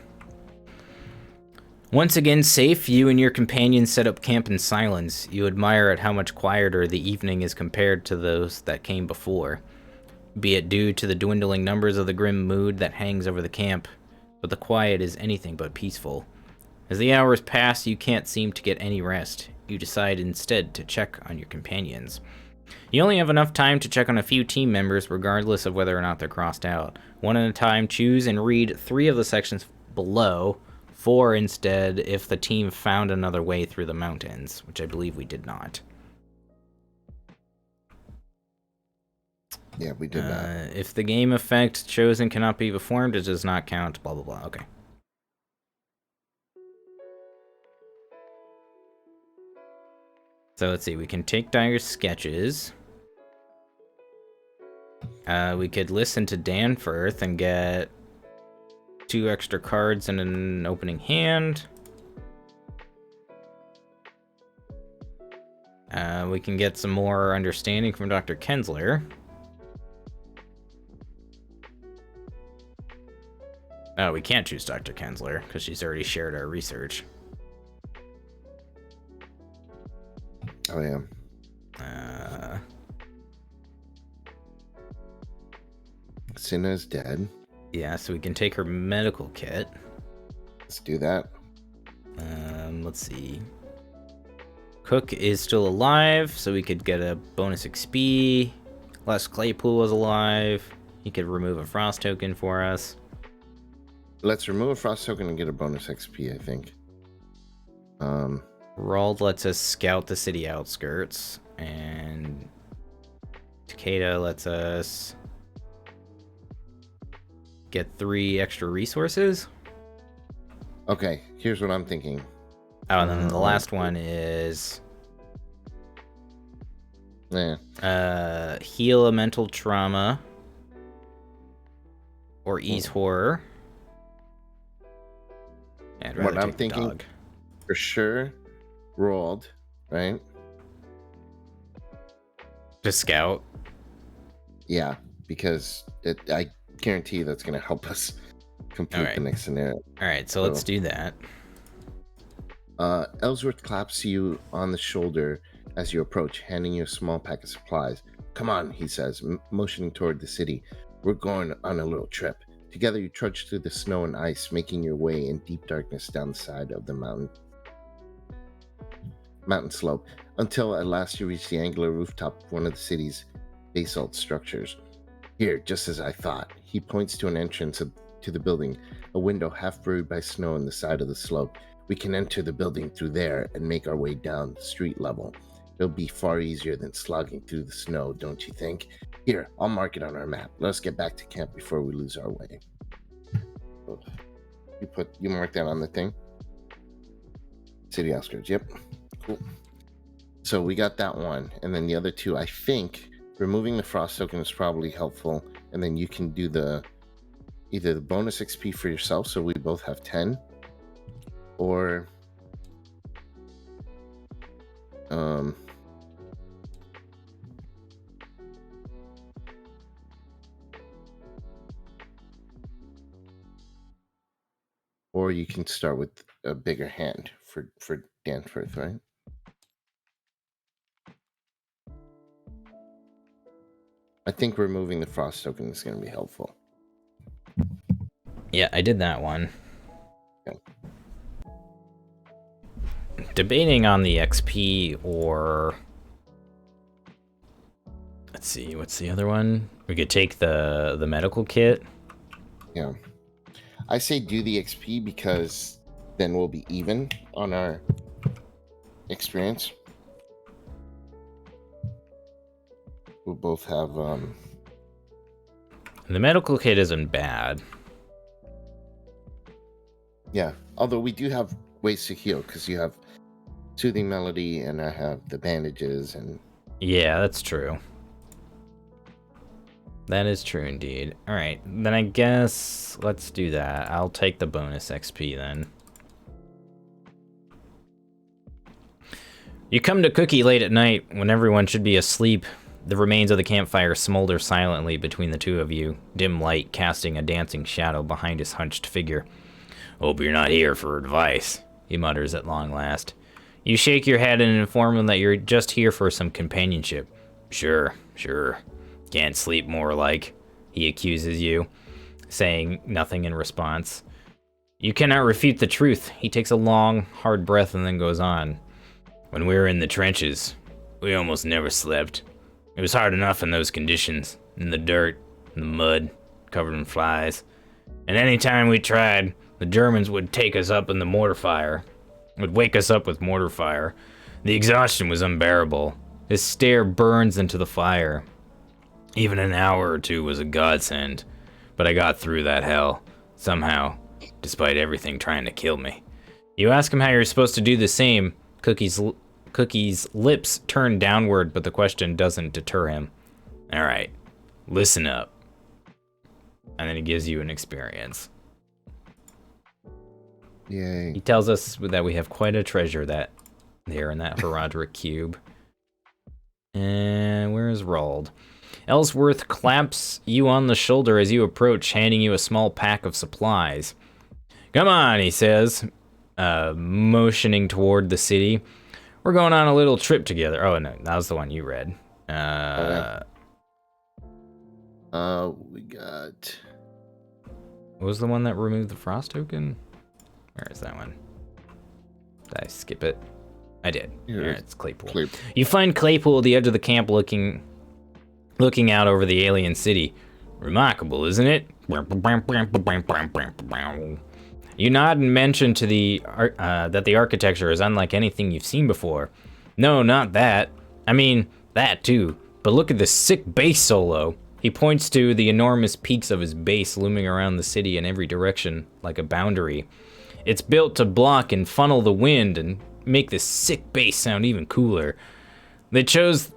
Once again safe, you and your companions set up camp in silence. You admire at how much quieter the evening is compared to those that came before. Be it due to the dwindling numbers of the grim mood that hangs over the camp, but the quiet is anything but peaceful. As the hours pass, you can't seem to get any rest. You decide instead to check on your companions. You only have enough time to check on a few team members, regardless of whether or not they're crossed out. One at a time, choose and read 3 of the sections below, 4 instead if the team found another way through the mountains, which I believe we did not. Yeah, we did that. If the game effect chosen cannot be performed, it does not count, blah, blah, blah. Okay. So let's see, we can take Dyer's sketches. We could listen to Danforth and get 2 extra cards and an opening hand. We can get some more understanding from Dr. Kensler. Oh, we can't choose Dr. Kensler because she's already shared our research. Oh, yeah. Cinna's dead. Yeah, so we can take her medical kit. Let's do that. Let's see. Cook is still alive, so we could get a bonus XP. Les Claypool was alive. He could remove a frost token for us. Let's remove a frost token and get a bonus XP, I think. Rald lets us scout the city outskirts, and Takeda lets us get 3 extra resources. Okay, here's what I'm thinking. Oh, and then the last one is heal a mental trauma or ease horror. What I'm thinking, for sure, Roald, right? Just scout. Yeah, because I guarantee you that's going to help us complete the next scenario. All right, so let's do that. Ellsworth claps you on the shoulder as you approach, handing you a small pack of supplies. Come on, he says, motioning toward the city. We're going on a little trip. Together you trudge through the snow and ice, making your way in deep darkness down the side of the mountain slope, until at last you reach the angular rooftop of one of the city's basalt structures. Here, just as I thought. He points to an entrance to the building, a window half buried by snow on the side of the slope. We can enter the building through there and make our way down the street level. It'll be far easier than slogging through the snow, don't you think? Here, I'll mark it on our map. Let us get back to camp before we lose our way. You mark that on the thing? City outskirts, yep. Cool. So we got that one, and then the other 2, I think removing the frost token is probably helpful, and then you can do either the bonus XP for yourself, so we both have 10, or or you can start with a bigger hand for Danforth, right? I think removing the frost token is going to be helpful. Yeah, I did that one. Okay. Debating on the XP or... Let's see, what's the other one? We could take the medical kit. Yeah. I say do the XP because then we'll be even on our experience. We'll both have The medical kit isn't bad. Yeah, although we do have ways to heal because you have soothing melody and I have the bandages and... Yeah, that's true. That is true indeed. Alright, then I guess let's do that. I'll take the bonus XP then. You come to Cookie late at night when everyone should be asleep. The remains of the campfire smolder silently between the two of you, dim light casting a dancing shadow behind his hunched figure. Hope you're not here for advice, he mutters at long last. You shake your head and inform him that you're just here for some companionship. Sure. Can't sleep more like, he accuses you, saying nothing in response. You cannot refute the truth. He takes a long, hard breath and then goes on. When we were in the trenches, we almost never slept. It was hard enough in those conditions, in the dirt, in the mud, covered in flies. And any time we tried, the Germans would take us up in the mortar fire, would wake us up with mortar fire. The exhaustion was unbearable. His stare burns into the fire. Even an hour or two was a godsend, but I got through that hell, somehow, despite everything trying to kill me. You ask him how you're supposed to do the same. Cookie's lips turn downward, but the question doesn't deter him. Alright, listen up. And then he gives you an experience. Yay. He tells us that we have quite a treasure there in that Herodric cube. And where's Rald? Ellsworth claps you on the shoulder as you approach, handing you a small pack of supplies. Come on, he says, motioning toward the city. We're going on a little trip together. Oh, no, that was the one you read. We got... What was the one that removed the frost token? Where is that one? Did I skip it? I did. Yeah, Here, it's Claypool. Claypool. You find Claypool at the edge of the camp looking out over the alien city. Remarkable, isn't it? You nod and mention to that the architecture is unlike anything you've seen before. No, not that. I mean, that too. But look at this sick bass solo. He points to the enormous peaks of his base looming around the city in every direction, like a boundary. It's built to block and funnel the wind and make this sick bass sound even cooler. They chose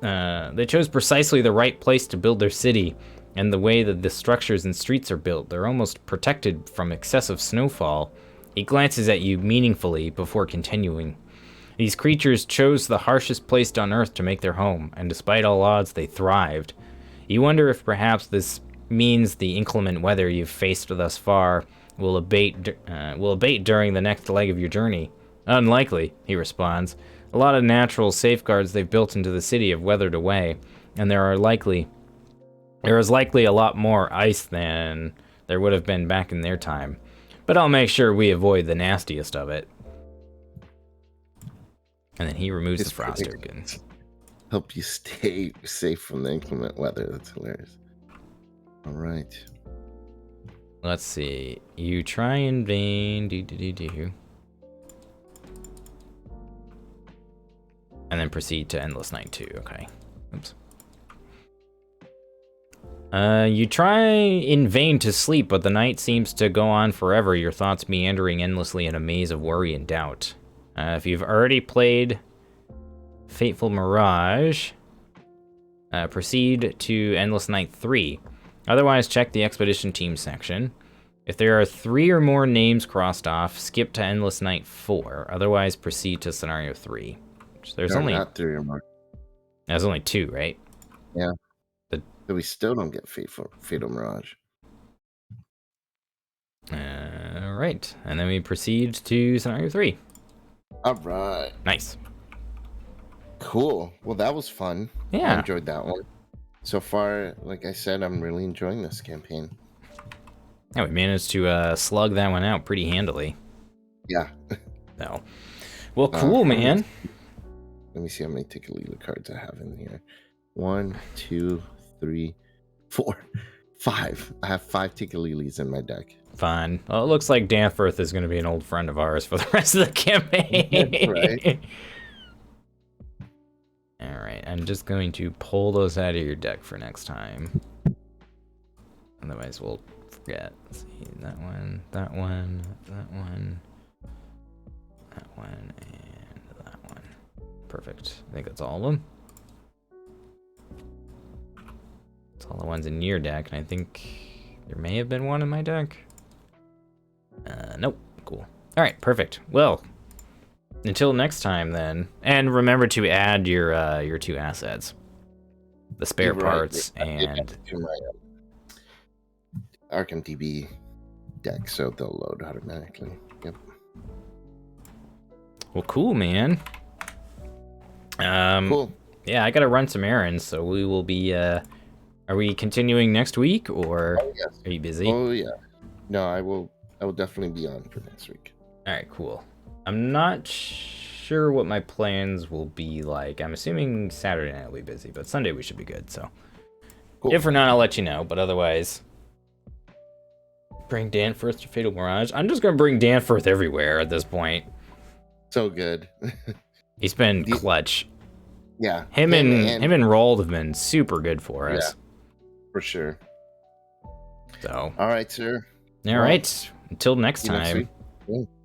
precisely the right place to build their city, and the way that the structures and streets are built, they're almost protected from excessive snowfall. He glances at you meaningfully before continuing. These creatures chose the harshest place on Earth to make their home, and despite all odds, they thrived. You wonder if perhaps this means the inclement weather you've faced thus far will abate during the next leg of your journey. Unlikely, he responds. A lot of natural safeguards they've built into the city have weathered away, and there is likely a lot more ice than there would have been back in their time. But I'll make sure we avoid the nastiest of it. And then he removes the frost token. Help you stay safe from the inclement weather. That's hilarious. All right. Let's see. You try in vain. And then proceed to Endless Night 2. Okay. Oops. You try in vain to sleep, but the night seems to go on forever, your thoughts meandering endlessly in a maze of worry and doubt. If you've already played Fateful Mirage, proceed to Endless Night 3. Otherwise, check the Expedition Team section. If there are 3 or more names crossed off, skip to Endless Night 4. Otherwise, proceed to Scenario 3. There's only not 3 or more. There's only 2, right? Yeah. But we still don't get Fatal Mirage. Right. And then we proceed to Scenario 3. All right. Nice. Cool. Well, that was fun. Yeah. I enjoyed that one. So far, like I said, I'm really enjoying this campaign. Yeah, we managed to slug that one out pretty handily. Yeah. No. Well, cool, man. Let me see how many Tikkalila cards I have in here. 1, 2, 3, 4, 5. I have 5 Tikkalilis in my deck. Fine. Well, it looks like Danforth is going to be an old friend of ours for the rest of the campaign. Right. Alright, I'm just going to pull those out of your deck for next time. Otherwise, we'll forget. Let's see, that one, that one, that one, that one, and that one. Perfect. I think that's all of them. That's all the ones in your deck, and I think there may have been one in my deck. Nope. Cool. Alright, perfect. Well, until next time, then. And remember to add your 2 assets. The spare parts and... to my Arkham DB deck, so they'll load automatically. Yep. Well, cool, man. Cool. Yeah, I gotta run some errands, so we will be, are we continuing next week, or yes. Are you busy? Oh, yeah. No, I will definitely be on for next week. Alright, cool. I'm not sure what my plans will be like. I'm assuming Saturday night will be busy, but Sunday we should be good, so. Cool. If we're not, I'll let you know, but otherwise... Bring Danforth to Fatal Mirage? I'm just gonna bring Danforth everywhere at this point. So good. He's been clutch. Yeah. Him and Rold have been super good for us. For sure. So. All right, sir. All right. Until next See you next time. week. Yeah.